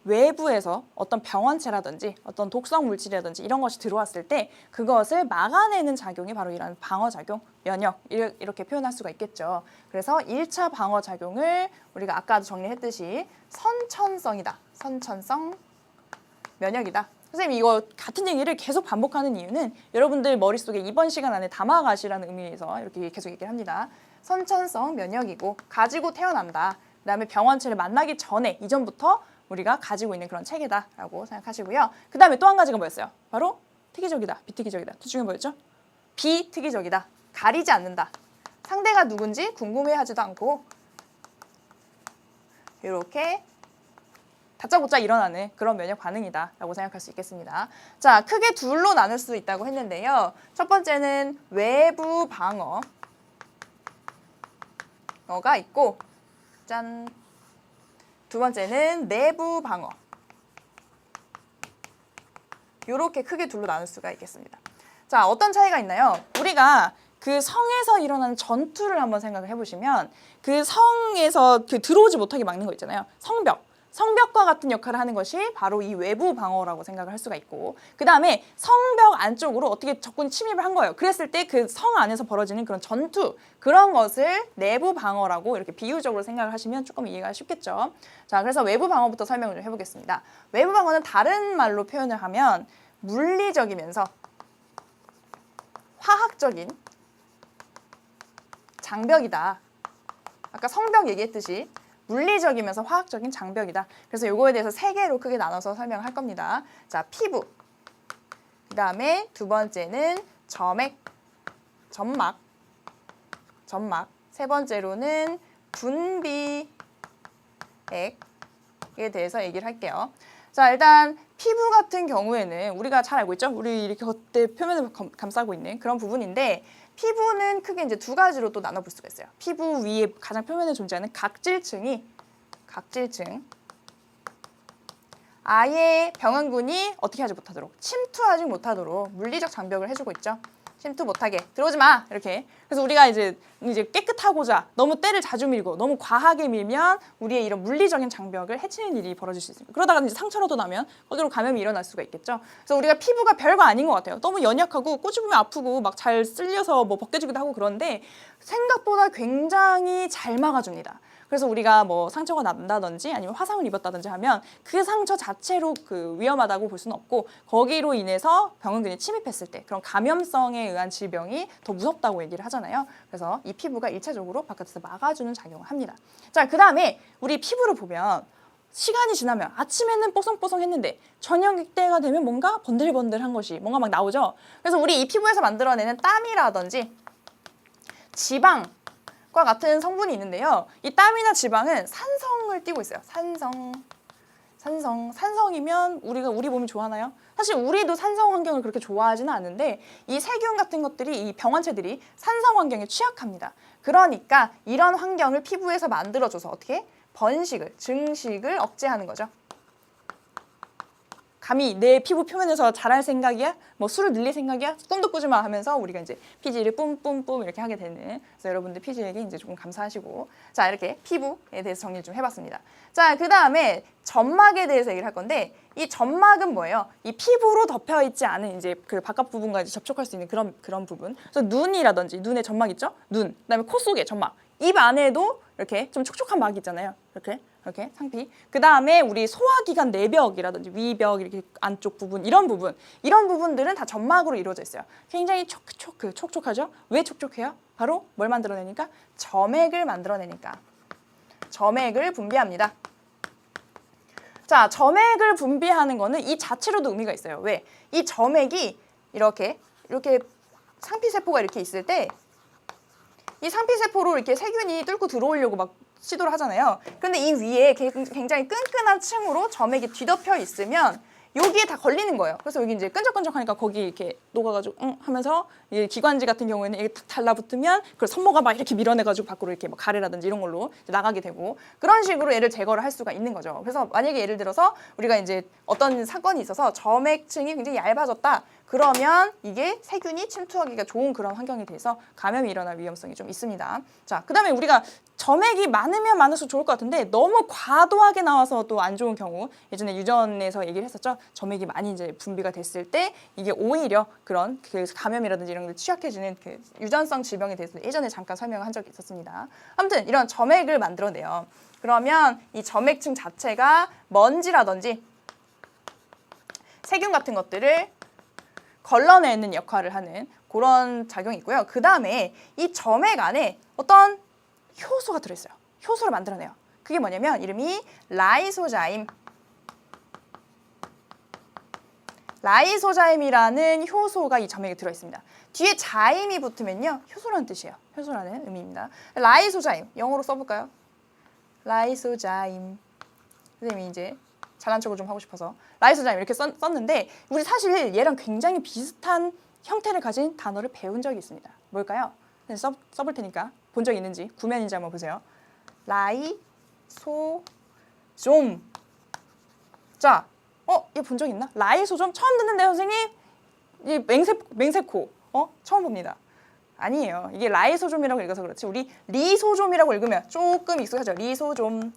외부에서 어떤 병원체라든지 어떤 독성 물질이라든지 이런 것이 들어왔을 때 그것을 막아내는 작용이 바로 이런 방어작용, 면역 이렇게 표현할 수가 있겠죠. 그래서 1차 방어작용을 우리가 아까도 정리했듯이 선천성이다. 선천성 면역이다. 선생님 이거 같은 얘기를 계속 반복하는 이유는 여러분들 머릿속에 이번 시간 안에 담아가시라는 의미에서 이렇게 계속 얘기를 합니다. 선천성 면역이고 가지고 태어난다. 그다음에 병원체를 만나기 전에 이전부터 우리가 가지고 있는 그런 체계다라고 생각하시고요. 그다음에 또 한 가지가 뭐였어요? 바로 특이적이다, 비특이적이다. 둘 중에 뭐였죠? 비특이적이다. 가리지 않는다. 상대가 누군지 궁금해하지도 않고 이렇게 다짜고짜 일어나는 그런 면역 반응이다라고 생각할 수 있겠습니다. 자, 크게 둘로 나눌 수 있다고 했는데요. 첫 번째는 외부 방어가 있고, 짠. 두 번째는 내부 방어. 이렇게 크게 둘로 나눌 수가 있겠습니다. 자, 어떤 차이가 있나요? 우리가 그 성에서 일어나는 전투를 한번 생각을 해보시면 그 성에서 들어오지 못하게 막는 거 있잖아요. 성벽과 같은 역할을 하는 것이 바로 이 외부 방어라고 생각을 할 수가 있고, 그 다음에 성벽 안쪽으로 어떻게 적군이 침입을 한 거예요. 그랬을 때 그 성 안에서 벌어지는 그런 전투, 그런 것을 내부 방어라고 이렇게 비유적으로 생각을 하시면 조금 이해가 쉽겠죠. 자, 그래서 외부 방어부터 설명을 좀 해보겠습니다. 외부 방어는 다른 말로 표현을 하면 물리적이면서 화학적인 장벽이다. 아까 성벽 얘기했듯이 물리적이면서 화학적인 장벽이다. 그래서 요거에 대해서 세 개로 크게 나눠서 설명을 할 겁니다. 자, 피부. 그 다음에 두 번째는 점막. 세 번째로는 분비액에 대해서 얘기를 할게요. 자, 일단 피부 같은 경우에는 우리가 잘 알고 있죠? 우리 이렇게 겉에 표면을 감싸고 있는 그런 부분인데 피부는 크게 이제 두 가지로 또 나눠볼 수가 있어요. 피부 위에 가장 표면에 존재하는 각질층 아예 병원군이 어떻게 하지 못하도록 침투하지 못하도록 물리적 장벽을 해주고 있죠. 침투 못하게 들어오지 마 이렇게. 그래서 우리가 이제 깨끗하고자 너무 때를 자주 밀고 너무 과하게 밀면 우리의 이런 물리적인 장벽을 해치는 일이 벌어질 수 있습니다. 그러다가 이제 상처라도 나면 거기로 감염이 일어날 수가 있겠죠. 그래서 우리가 피부가 별거 아닌 것 같아요. 너무 연약하고 꼬집으면 아프고 막 잘 쓸려서 뭐 벗겨지기도 하고 그런데 생각보다 굉장히 잘 막아줍니다. 그래서 우리가 뭐 상처가 난다든지 아니면 화상을 입었다든지 하면 그 상처 자체로 그 위험하다고 볼 수는 없고 거기로 인해서 병원균이 침입했을 때 그런 감염성에 의한 질병이 더 무섭다고 얘기를 하잖아요. 그래서 이 피부가 일차적으로 바깥에서 막아주는 작용을 합니다. 자, 그 다음에 우리 피부를 보면 시간이 지나면 아침에는 뽀송뽀송했는데 저녁 때가 되면 뭔가 번들번들한 것이 뭔가 막 나오죠. 그래서 우리 이 피부에서 만들어내는 땀이라든지 지방 과 같은 성분이 있는데요. 이 땀이나 지방은 산성을 띠고 있어요. 산성이면 우리 몸이 좋아하나요? 사실 우리도 산성 환경을 그렇게 좋아하지는 않는데 이 세균 같은 것들이 이 병원체들이 산성 환경에 취약합니다. 그러니까 이런 환경을 피부에서 만들어줘서 어떻게 증식을 억제하는 거죠. 감히 내 피부 표면에서 자랄 생각이야? 뭐 술을 늘릴 생각이야? 꿈도 꾸지 마 하면서 우리가 이제 피지를 뿜뿜뿜 이렇게 하게 되는. 그래서 여러분들 피지에게 이제 조금 감사하시고. 자, 이렇게 피부에 대해서 정리를 좀 해봤습니다. 자, 그 다음에 점막에 대해서 얘기를 할 건데 이 점막은 뭐예요? 이 피부로 덮여 있지 않은 이제 그 바깥 부분과 이제 접촉할 수 있는 그런 부분. 그래서 눈이라든지 눈에 점막 있죠? 눈. 그다음에 코 속에 점막. 입 안에도 이렇게 좀 촉촉한 막이 있잖아요. 이렇게 상피. 그 다음에 우리 소화기관 내벽이라든지 위벽 이렇게 안쪽 부분 이런 부분들은 다 점막으로 이루어져 있어요. 굉장히 촉촉하죠? 왜 촉촉해요? 바로 뭘 만들어내니까? 점액을 만들어내니까. 점액을 분비합니다. 자, 점액을 분비하는 거는 이 자체로도 의미가 있어요. 왜? 이 점액이 이렇게 상피세포가 이렇게 있을 때 이 상피세포로 이렇게 세균이 뚫고 들어오려고 막 시도를 하잖아요. 그런데 이 위에 굉장히 끈끈한 층으로 점액이 뒤덮여 있으면 여기에 다 걸리는 거예요. 그래서 여기 이제 끈적끈적하니까 거기 이렇게 녹아가지고 하면서 이 기관지 같은 경우에는 이게 탁 달라붙으면 그걸 손모가 막 이렇게 밀어내가지고 밖으로 이렇게 뭐 가래라든지 이런 걸로 나가게 되고 그런 식으로 얘를 제거를 할 수가 있는 거죠. 그래서 만약에 예를 들어서 우리가 이제 어떤 사건이 있어서 점액층이 굉장히 얇아졌다. 그러면 이게 세균이 침투하기가 좋은 그런 환경이 돼서 감염이 일어날 위험성이 좀 있습니다. 자, 그다음에 우리가 점액이 많으면 많을수록 좋을 것 같은데 너무 과도하게 나와서 또 안 좋은 경우 예전에 유전에서 얘기를 했었죠. 점액이 많이 이제 분비가 됐을 때 이게 오히려 그런 그 감염이라든지 이런 데 취약해지는 그 유전성 질병에 대해서 예전에 잠깐 설명을 한 적이 있었습니다. 아무튼 이런 점액을 만들어내요. 그러면 이 점액층 자체가 먼지라든지 세균 같은 것들을 걸러내는 역할을 하는 그런 작용이 있고요. 그 다음에 이 점액 안에 어떤 효소가 들어있어요. 효소를 만들어내요. 그게 뭐냐면 이름이 라이소자임이라는 효소가 이 점액에 들어있습니다. 뒤에 자임이 붙으면요. 효소라는 뜻이에요. 효소라는 의미입니다. 라이소자임, 영어로 써볼까요? 라이소자임. 선생님이 이제 잘난 척을 좀 하고 싶어서 라이소자임 이렇게 썼는데 우리 사실 얘랑 굉장히 비슷한 형태를 가진 단어를 배운 적이 있습니다. 뭘까요? 써볼 테니까 본 적 있는지 구면인지 한번 보세요. 라이소좀. 자, 얘 본 적 있나? 라이소좀 처음 듣는데 선생님? 이 맹세코 처음 봅니다. 아니에요. 이게 라이소좀이라고 읽어서 그렇지 우리 리소좀이라고 읽으면 조금 익숙하죠. 리소좀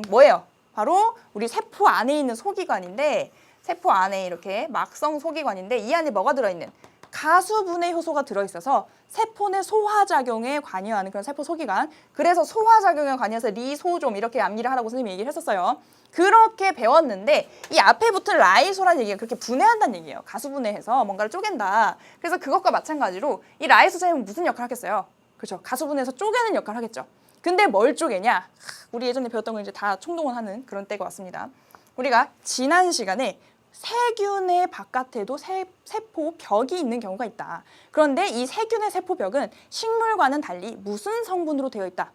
뭐예요? 바로 우리 세포 안에 있는 소기관인데 세포 안에 이렇게 막성 소기관인데 이 안에 뭐가 들어있는? 가수분해 효소가 들어있어서 세포 내 소화작용에 관여하는 그런 세포 소기관. 그래서 소화작용에 관여해서 리소좀 이렇게 암기를 하라고 선생님이 얘기를 했었어요. 그렇게 배웠는데 이 앞에 붙은 라이소라는 얘기가 그렇게 분해한다는 얘기예요. 가수분해해서 뭔가를 쪼갠다. 그래서 그것과 마찬가지로 이 라이소자임은 무슨 역할을 하겠어요? 그렇죠. 가수분해해서 쪼개는 역할을 하겠죠. 근데 뭘 쪼개냐? 우리 예전에 배웠던 거 이제 다 총동원하는 그런 때가 왔습니다. 우리가 지난 시간에 세균의 바깥에도 세포 벽이 있는 경우가 있다. 그런데 이 세균의 세포 벽은 식물과는 달리 무슨 성분으로 되어 있다?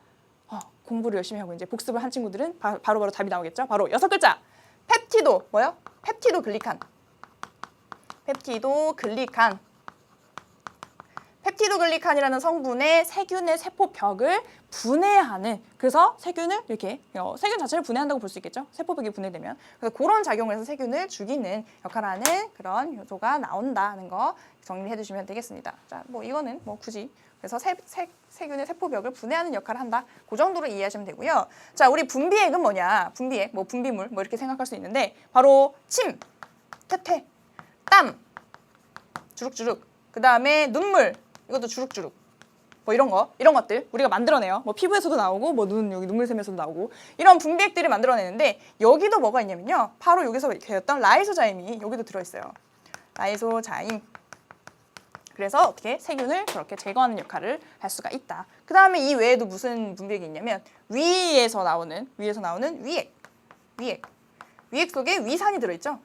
공부를 열심히 하고 이제 복습을 한 친구들은 바로바로 답이 나오겠죠. 바로 6글자. 펩티도 뭐요? 펩티도 글리칸. 펩티도 글리칸. 펩티도글리칸이라는 성분의 세균의 세포벽을 분해하는, 그래서 세균을 이렇게 세균 자체를 분해한다고 볼 수 있겠죠. 세포벽이 분해되면. 그래서 그런 작용을 해서 세균을 죽이는 역할을 하는 그런 요소가 나온다는 거 정리해 두시면 되겠습니다. 자, 뭐 이거는 뭐 굳이 그래서 세균의 세포벽을 분해하는 역할을 한다. 그 정도로 이해하시면 되고요. 자, 우리 분비액은 뭐냐? 분비액, 뭐 분비물 뭐 이렇게 생각할 수 있는데 바로 침, 퇴퇴, 땀, 주룩주룩, 그 다음에 눈물, 이것도 주룩주룩, 뭐 이런 것들 우리가 만들어내요. 뭐 피부에서도 나오고, 뭐 여기 눈물 샘에서도 나오고, 이런 분비액들을 만들어내는데 여기도 뭐가 있냐면요. 바로 여기서 배웠던 라이소자임이 여기도 들어있어요. 라이소자임. 그래서 어떻게 세균을 그렇게 제거하는 역할을 할 수가 있다. 그 다음에 이 외에도 무슨 분비액이 있냐면 위에서 나오는 위액 속에 위산이 들어있죠.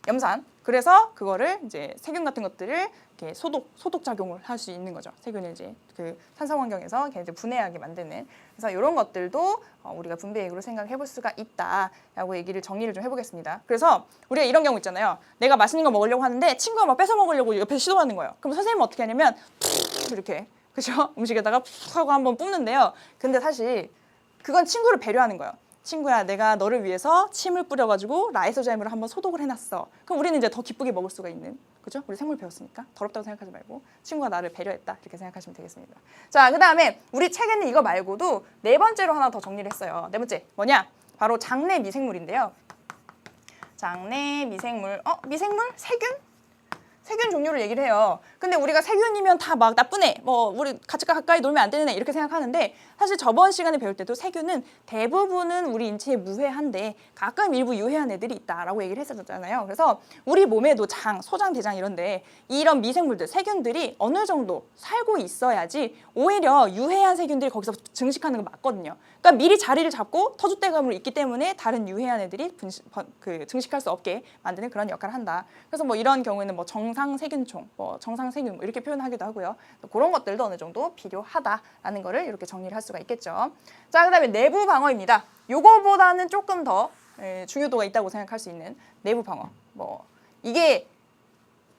염산. 그래서 그거를 이제 세균 같은 것들을 이렇게 소독 작용을 할 수 있는 거죠. 세균을 이제 그 산성 환경에서 이제 분해하게 만드는. 그래서 이런 것들도 우리가 분비액으로 생각해 볼 수가 있다라고 얘기를 정리를 좀 해보겠습니다. 그래서 우리가 이런 경우 있잖아요. 내가 맛있는 거 먹으려고 하는데 친구가 막 뺏어 먹으려고 옆에서 시도하는 거예요. 그럼 선생님은 어떻게 하냐면 이렇게, 그죠? 음식에다가 푹 하고 한번 뿜는데요. 근데 사실 그건 친구를 배려하는 거예요. 친구야, 내가 너를 위해서 침을 뿌려가지고 라이소자임으로 한번 소독을 해놨어. 그럼 우리는 이제 더 기쁘게 먹을 수가 있는, 그죠? 우리 생물 배웠으니까 더럽다고 생각하지 말고 친구가 나를 배려했다 이렇게 생각하시면 되겠습니다. 자, 그 다음에 우리 책에는 이거 말고도 네 번째로 하나 더 정리를 했어요. 네 번째 뭐냐? 바로 장내 미생물인데요. 장내 미생물, 미생물? 세균 종류를 얘기를 해요. 근데 우리가 세균이면 다 막 나쁜 애, 뭐 우리 가까이 놀면 안 되는 애 이렇게 생각하는데 사실 저번 시간에 배울 때도 세균은 대부분은 우리 인체에 무해한데 가끔 일부 유해한 애들이 있다라고 얘기를 했었잖아요. 그래서 우리 몸에도 장, 소장, 대장 이런데 이런 미생물들, 세균들이 어느 정도 살고 있어야지 오히려 유해한 세균들이 거기서 증식하는 건 맞거든요. 그러니까 미리 자리를 잡고 터줏대감으로 있기 때문에 다른 유해한 애들이 증식할 수 없게 만드는 그런 역할을 한다. 그래서 뭐 이런 경우에는 뭐 정상세균총, 뭐 정상세균 뭐 이렇게 표현하기도 하고요. 그런 것들도 어느 정도 필요하다라는 거를 이렇게 정리를 할 수가 있겠죠. 자, 그다음에 내부 방어입니다. 요거보다는 조금 더 중요도가 있다고 생각할 수 있는 내부 방어. 뭐 이게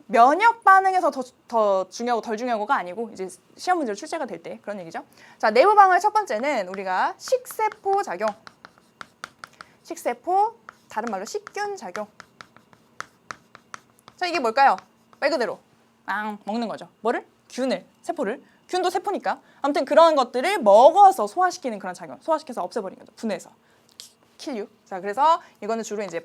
면역 반응에서 더 중요하고 덜 중요하고가 아니고 이제 시험 문제로 출제가 될 때 그런 얘기죠. 자, 내부 방어의 첫 번째는 우리가 식세포 작용. 식세포, 다른 말로 식균 작용. 자, 이게 뭘까요? 말 그대로 먹는 거죠. 뭐를? 균을, 세포를. 균도 세포니까. 아무튼 그런 것들을 먹어서 소화시키는 그런 작용. 소화시켜서 없애버리는 거죠. 분해해서. 킬류. 자, 그래서 이거는 주로 이제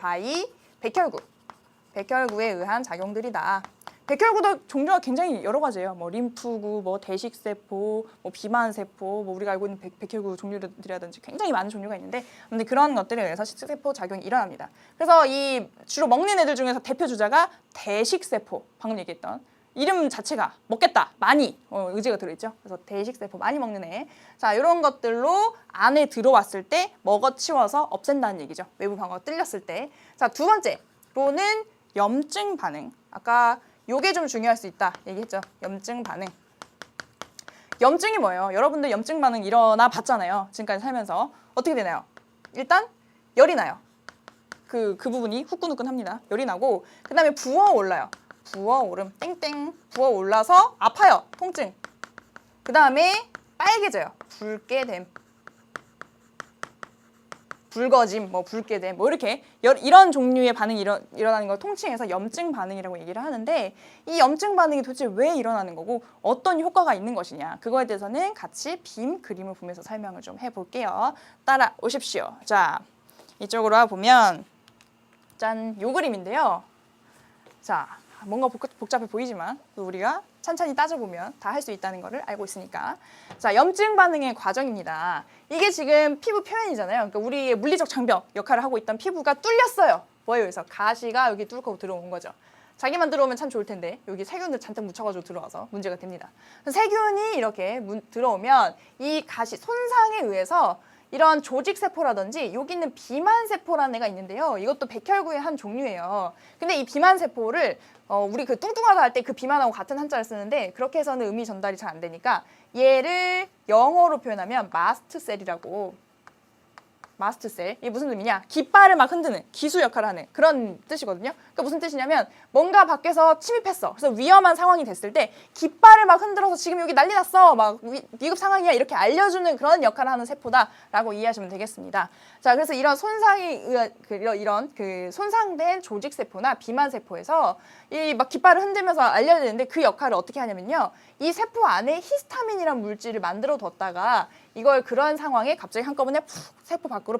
백혈구에 의한 작용들이다. 백혈구도 종류가 굉장히 여러 가지예요. 뭐 림프구, 뭐 대식세포, 뭐 비만세포, 뭐 우리가 알고 있는 백혈구 종류들이라든지 굉장히 많은 종류가 있는데, 근데 그런 것들에 의해서 식세포 작용이 일어납니다. 그래서 이 주로 먹는 애들 중에서 대표 주자가 대식세포, 방금 얘기했던 이름 자체가 먹겠다, 많이 의지가 들어있죠. 그래서 대식세포 많이 먹는 애. 자, 이런 것들로 안에 들어왔을 때 먹어치워서 없앤다는 얘기죠. 외부 방어가 뚫렸을 때. 자, 두 번째로는 염증 반응. 아까 요게 좀 중요할 수 있다 얘기했죠. 염증 반응. 염증이 뭐예요? 여러분들 염증 반응 일어나 봤잖아요. 지금까지 살면서. 어떻게 되나요? 일단 열이 나요. 그 부분이 후끈후끈합니다. 열이 나고, 그 다음에 부어올라요. 부어오름, 땡땡. 부어올라서 아파요. 통증. 그 다음에 빨개져요. 붉게 됨. 붉어짐, 뭐 붉게 됨, 뭐 이렇게 이런 종류의 반응이 일어나는 걸 통칭해서 염증 반응이라고 얘기를 하는데, 이 염증 반응이 도대체 왜 일어나는 거고 어떤 효과가 있는 것이냐, 그거에 대해서는 같이 빔 그림을 보면서 설명을 좀 해볼게요. 따라오십시오. 자, 이쪽으로 보면 짠, 요 그림인데요. 자, 뭔가 복잡해 보이지만 또 우리가 찬찬히 따져보면 다 할 수 있다는 것을 알고 있으니까. 자, 염증 반응의 과정입니다. 이게 지금 피부 표면이잖아요. 그러니까 우리의 물리적 장벽 역할을 하고 있던 피부가 뚫렸어요. 뭐예요? 그래서 가시가 여기 뚫고 들어온 거죠. 자기만 들어오면 참 좋을 텐데 여기 세균을 잔뜩 묻혀가지고 들어와서 문제가 됩니다. 세균이 이렇게 들어오면 이 가시 손상에 의해서 이런 조직세포라든지 여기 있는 비만세포라는 애가 있는데요. 이것도 백혈구의 한 종류예요. 근데 이 비만세포를 우리 그 뚱뚱하다 할 때 그 비만하고 같은 한자를 쓰는데 그렇게 해서는 의미 전달이 잘 안 되니까 얘를 영어로 표현하면 마스트셀이라고. 마스트셀. 이게 무슨 의미냐? 깃발을 막 흔드는 기수 역할을 하는 그런 뜻이거든요. 그러니까 무슨 뜻이냐면 뭔가 밖에서 침입했어. 그래서 위험한 상황이 됐을 때 깃발을 막 흔들어서 지금 여기 난리 났어. 막 위급 상황이야. 이렇게 알려주는 그런 역할을 하는 세포다라고 이해하시면 되겠습니다. 자, 그래서 이런 손상이 이런 그 손상된 조직 세포나 비만 세포에서 이 막 깃발을 흔들면서 알려야 되는데 그 역할을 어떻게 하냐면요. 이 세포 안에 히스타민이라는 물질을 만들어 뒀다가 이걸 그런 상황에 갑자기 한꺼번에 푹 세포 밖으로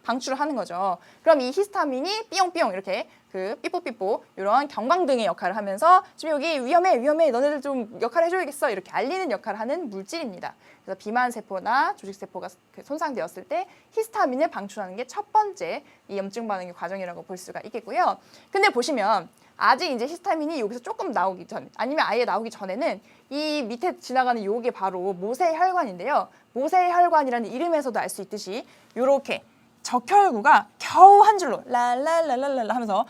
방출을 하는 거죠. 그럼 이 히스타민이 삐용삐용 이렇게 그 삐뽀삐뽀 이런 경광등의 역할을 하면서 지금 여기 위험해 너네들 좀 역할 해줘야겠어 이렇게 알리는 역할을 하는 물질입니다. 그래서 비만 세포나 조직 세포가 손상되었을 때 히스타민을 방출하는 게 첫 번째 이 염증 반응의 과정이라고 볼 수가 있겠고요. 근데 보시면 아직 이제 히스타민이 여기서 조금 나오기 전 아니면 아예 나오기 전에는 이 밑에 지나가는 요게 바로 모세혈관인데요. 모세혈관이라는 이름에서도 알 수 있듯이 요렇게 적혈구가 겨우 한 줄로 랄랄랄랄라 하면서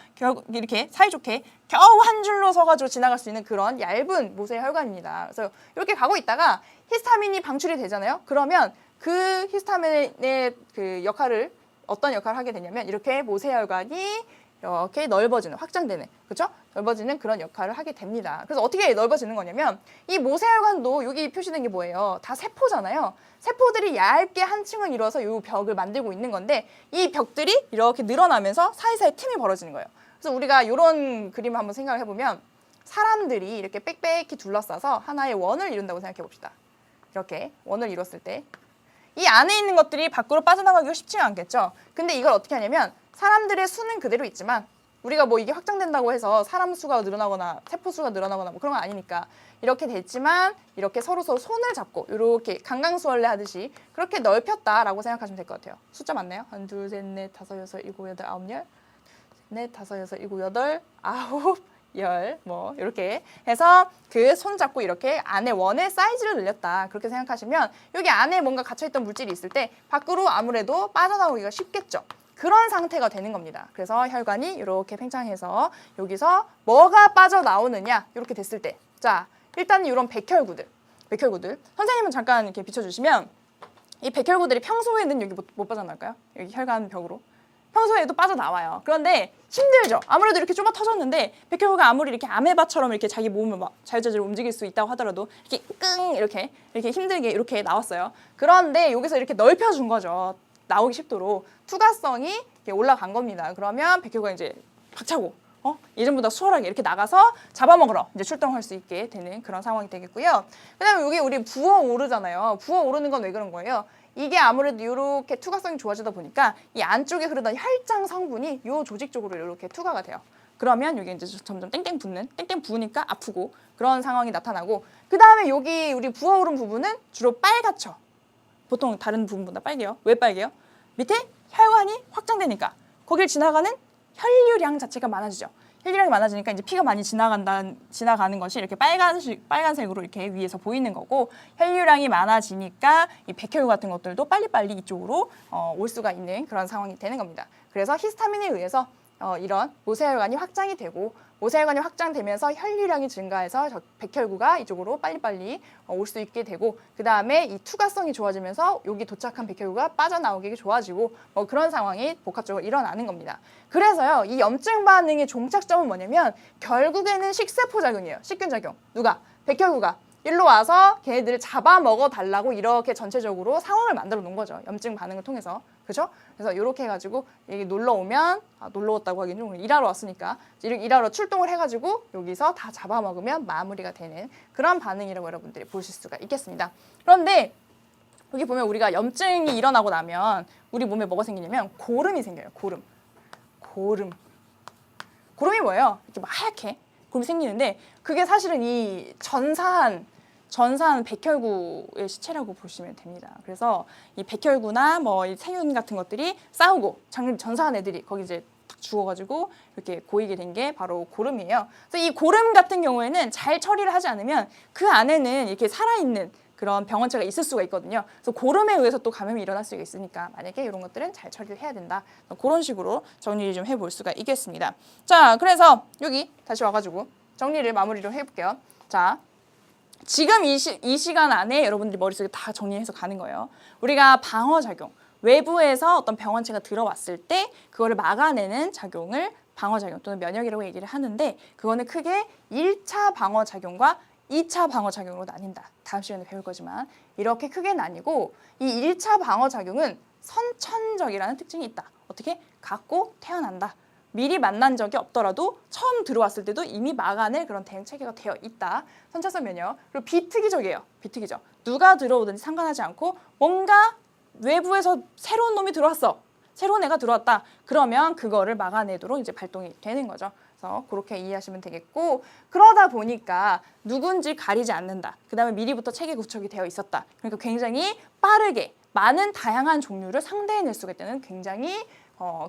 이렇게 사이좋게 겨우 한 줄로 서가지고 지나갈 수 있는 그런 얇은 모세혈관입니다. 그래서 이렇게 가고 있다가 히스타민이 방출이 되잖아요. 그러면 그 히스타민의 그 역할을 어떤 역할을 하게 되냐면 이렇게 모세혈관이 이렇게 넓어지는, 확장되는, 그렇죠? 넓어지는 그런 역할을 하게 됩니다. 그래서 어떻게 넓어지는 거냐면 이 모세혈관도 여기 표시된 게 뭐예요? 다 세포잖아요. 세포들이 얇게 한 층을 이뤄서 이 벽을 만들고 있는 건데 이 벽들이 이렇게 늘어나면서 사이사이 틈이 벌어지는 거예요. 그래서 우리가 이런 그림을 한번 생각을 해보면 사람들이 이렇게 빽빽히 둘러싸서 하나의 원을 이룬다고 생각해 봅시다. 이렇게 원을 이뤘을 때 이 안에 있는 것들이 밖으로 빠져나가기가 쉽지가 않겠죠. 근데 이걸 어떻게 하냐면 사람들의 수는 그대로 있지만 우리가 뭐 이게 확장된다고 해서 사람 수가 늘어나거나 세포 수가 늘어나거나 뭐 그런 건 아니니까 이렇게 됐지만 이렇게 서로 손을 잡고 이렇게 강강수월래 하듯이 그렇게 넓혔다라고 생각하시면 될 것 같아요. 숫자 맞나요? 1, 2, 3, 4, 5, 6, 7, 8, 9, 10 넷, 5, 6, 7, 8, 9, 10 뭐 이렇게 해서 그 손 잡고 이렇게 안에 원의 사이즈를 늘렸다 그렇게 생각하시면 여기 안에 뭔가 갇혀있던 물질이 있을 때 밖으로 아무래도 빠져나오기가 쉽겠죠. 그런 상태가 되는 겁니다. 그래서 혈관이 이렇게 팽창해서 여기서 뭐가 빠져나오느냐 이렇게 됐을 때 자 일단 이런 백혈구들 선생님은 잠깐 이렇게 비춰주시면 이 백혈구들이 평소에는 여기 못 빠져나갈까요? 여기 혈관 벽으로 평소에도 빠져나와요. 그런데 힘들죠. 아무래도 이렇게 좁아 터졌는데 백혈구가 아무리 이렇게 아메바처럼 이렇게 자기 몸을 막 자유자재로 움직일 수 있다고 하더라도 이렇게 이렇게 힘들게 이렇게 나왔어요. 그런데 여기서 이렇게 넓혀준 거죠. 나오기 쉽도록 투과성이 이렇게 올라간 겁니다. 그러면 백혈구가 이제 박차고 예전보다 수월하게 이렇게 나가서 잡아먹으러 이제 출동할 수 있게 되는 그런 상황이 되겠고요. 그다음에 여기 우리 부어오르잖아요. 부어오르는 건 왜 그런 거예요? 이게 아무래도 이렇게 투과성이 좋아지다 보니까 이 안쪽에 흐르던 혈장 성분이 이 조직 쪽으로 이렇게 투과가 돼요. 그러면 여기 이제 점점 땡땡 부으니까 아프고 그런 상황이 나타나고 그 다음에 여기 우리 부어오른 부분은 주로 빨갛죠. 보통 다른 부분보다 빨개요. 왜 빨개요? 밑에 혈관이 확장되니까 거길 지나가는 혈류량 자체가 많아지죠. 혈류량이 많아지니까 이제 피가 많이 지나가는 것이 이렇게 빨간색으로 이렇게 위에서 보이는 거고 혈류량이 많아지니까 이 백혈구 같은 것들도 빨리빨리 이쪽으로 올 수가 있는 그런 상황이 되는 겁니다. 그래서 히스타민에 의해서 이런 모세혈관이 확장이 되고 모세혈관이 확장되면서 혈류량이 증가해서 백혈구가 이쪽으로 빨리빨리 올 수 있게 되고 그 다음에 이 투과성이 좋아지면서 여기 도착한 백혈구가 빠져나오기 좋아지고 그런 상황이 복합적으로 일어나는 겁니다. 그래서요 이 염증 반응의 종착점은 뭐냐면 결국에는 식세포작용이에요. 식균작용. 누가? 백혈구가 일로 와서 걔네들을 잡아먹어 달라고 이렇게 전체적으로 상황을 만들어 놓은 거죠. 염증 반응을 통해서. 그렇죠? 그래서 이렇게 해가지고 여기 놀러 오면 놀러 왔다고 하긴 좀 일하러 왔으니까 일하러 출동을 해가지고 여기서 다 잡아먹으면 마무리가 되는 그런 반응이라고 여러분들이 보실 수가 있겠습니다. 그런데 여기 보면 우리가 염증이 일어나고 나면 우리 몸에 뭐가 생기냐면 고름이 생겨요. 고름이 뭐예요? 이렇게 막 하얗게 고름이 생기는데 그게 사실은 이 전사한 백혈구의 시체라고 보시면 됩니다. 그래서 이 백혈구나 이 세균 같은 것들이 싸우고 전사한 애들이 거기 이제 딱 죽어가지고 이렇게 고이게 된 게 바로 고름이에요. 그래서 이 고름 같은 경우에는 잘 처리를 하지 않으면 그 안에는 이렇게 살아있는 그런 병원체가 있을 수가 있거든요. 그래서 고름에 의해서 또 감염이 일어날 수가 있으니까 만약에 이런 것들은 잘 처리를 해야 된다. 그런 식으로 정리를 좀 해볼 수가 있겠습니다. 자, 그래서 여기 다시 와가지고 정리를 마무리를 해볼게요. 자, 지금 이 시간 안에 여러분들이 머릿속에 다 정리해서 가는 거예요. 우리가 방어작용, 외부에서 어떤 병원체가 들어왔을 때 그거를 막아내는 작용을 방어작용 또는 면역이라고 얘기를 하는데, 그거는 크게 1차 방어작용과 2차 방어작용으로 나뉜다. 다음 시간에 배울 거지만 이렇게 크게 나뉘고, 이 1차 방어작용은 선천적이라는 특징이 있다. 어떻게? 갖고 태어난다. 미리 만난 적이 없더라도 처음 들어왔을 때도 이미 막아낼 그런 대응 체계가 되어 있다. 선천성 면역. 그리고 비특이적이에요. 비특이적. 누가 들어오든지 상관하지 않고 뭔가 외부에서 새로운 놈이 들어왔어. 새로운 애가 들어왔다. 그러면 그거를 막아내도록 이제 발동이 되는 거죠. 그래서 그렇게 이해하시면 되겠고, 그러다 보니까 누군지 가리지 않는다. 그 다음에 미리부터 체계 구축이 되어 있었다. 그러니까 굉장히 빠르게 많은 다양한 종류를 상대해낼 수가 있다는 굉장히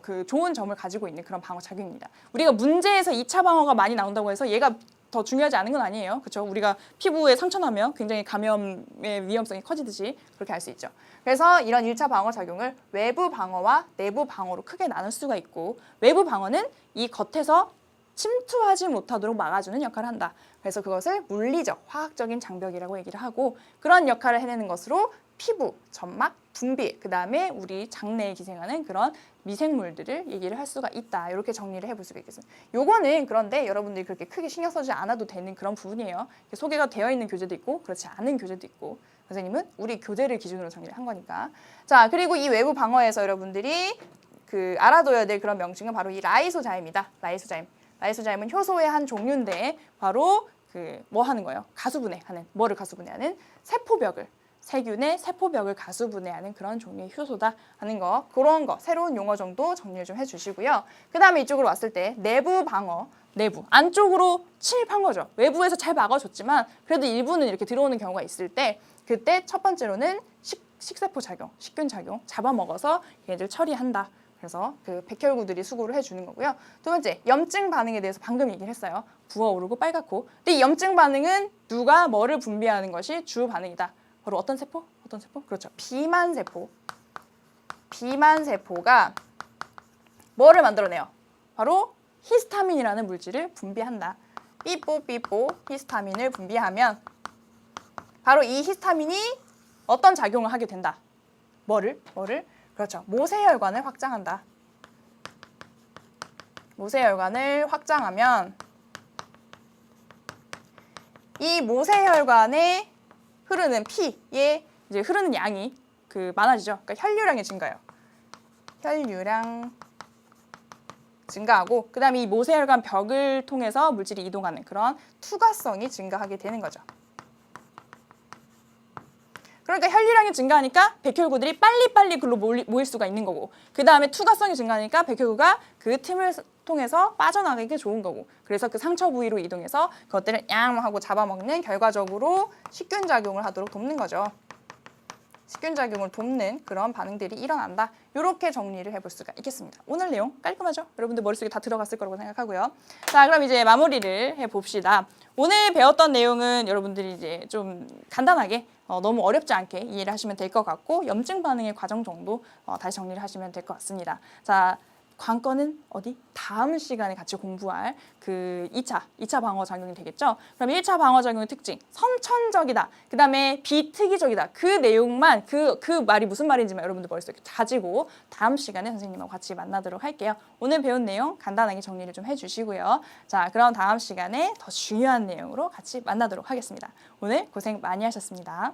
그 좋은 점을 가지고 있는 그런 방어 작용입니다. 우리가 문제에서 2차 방어가 많이 나온다고 해서 얘가 더 중요하지 않은 건 아니에요. 그렇죠? 우리가 피부에 상처 나면 굉장히 감염의 위험성이 커지듯이 그렇게 할 수 있죠. 그래서 이런 1차 방어 작용을 외부 방어와 내부 방어로 크게 나눌 수가 있고, 외부 방어는 이 겉에서 침투하지 못하도록 막아주는 역할을 한다. 그래서 그것을 물리적, 화학적인 장벽이라고 얘기를 하고, 그런 역할을 해내는 것으로 피부, 점막, 분비, 그 다음에 우리 장내에 기생하는 그런 미생물들을 얘기를 할 수가 있다. 이렇게 정리를 해볼 수가 있겠습니다. 요거는 그런데 여러분들이 그렇게 크게 신경 쓰지 않아도 되는 그런 부분이에요. 소개가 되어 있는 교재도 있고 그렇지 않은 교재도 있고, 선생님은 우리 교재를 기준으로 정리를 한 거니까. 자, 그리고 이 외부 방어에서 여러분들이 그 알아둬야 될 그런 명칭은 바로 이 라이소자임이다. 라이소자임. 라이소자임은 효소의 한 종류인데 바로 그 뭐 하는 거예요? 가수분해하는, 뭐를 가수분해하는? 세포벽을. 세균의 세포벽을 가수분해하는 그런 종류의 효소다 하는 거, 그런 거 새로운 용어 정도 정리를 좀 해주시고요. 그 다음에 이쪽으로 왔을 때 내부 방어, 내부 안쪽으로 침입한 거죠. 외부에서 잘 막아줬지만 그래도 일부는 이렇게 들어오는 경우가 있을 때, 그때 첫 번째로는 식세포 작용, 식균 작용 잡아먹어서 얘들 처리한다. 그래서 그 백혈구들이 수고를 해주는 거고요. 두 번째, 염증 반응에 대해서 방금 얘기를 했어요. 부어오르고 빨갛고. 근데 이 염증 반응은 누가 뭐를 분비하는 것이 주 반응이다. 바로 어떤 세포? 어떤 세포? 그렇죠. 비만세포. 비만세포가 뭐를 만들어내요? 바로 히스타민이라는 물질을 분비한다. 삐뽀삐뽀 히스타민을 분비하면 바로 이 히스타민이 어떤 작용을 하게 된다. 뭐를? 그렇죠. 모세혈관을 확장한다. 모세혈관을 확장하면 이 모세혈관에 흐르는 피에 이제 흐르는 양이 많아지죠. 그러니까 혈류량이 증가해요. 혈류량 증가하고, 그 다음에 이 모세혈관 벽을 통해서 물질이 이동하는 그런 투과성이 증가하게 되는 거죠. 그러니까 혈류량이 증가하니까 백혈구들이 빨리빨리 글로 모일 수가 있는 거고, 그 다음에 투과성이 증가하니까 백혈구가 그 틈을 통해서 빠져나가기 좋은 거고, 그래서 그 상처 부위로 이동해서 그것들을 양 하고 잡아먹는, 결과적으로 식균 작용을 하도록 돕는 거죠. 식균 작용을 돕는 그런 반응들이 일어난다. 이렇게 정리를 해볼 수가 있겠습니다. 오늘 내용 깔끔하죠? 여러분들 머릿속에 다 들어갔을 거라고 생각하고요. 자, 그럼 이제 마무리를 해봅시다. 오늘 배웠던 내용은 여러분들이 이제 좀 간단하게 너무 어렵지 않게 이해를 하시면 될 것 같고, 염증 반응의 과정 정도 다시 정리를 하시면 될 것 같습니다. 자, 관건은 어디? 다음 시간에 같이 공부할 그 2차 방어작용이 되겠죠? 그럼 1차 방어작용의 특징, 선천적이다. 그 다음에 비특이적이다. 그 내용만, 그 말이 무슨 말인지만 여러분들 머릿속에 가지고 다음 시간에 선생님하고 같이 만나도록 할게요. 오늘 배운 내용 간단하게 정리를 좀 해주시고요. 자, 그럼 다음 시간에 더 중요한 내용으로 같이 만나도록 하겠습니다. 오늘 고생 많이 하셨습니다.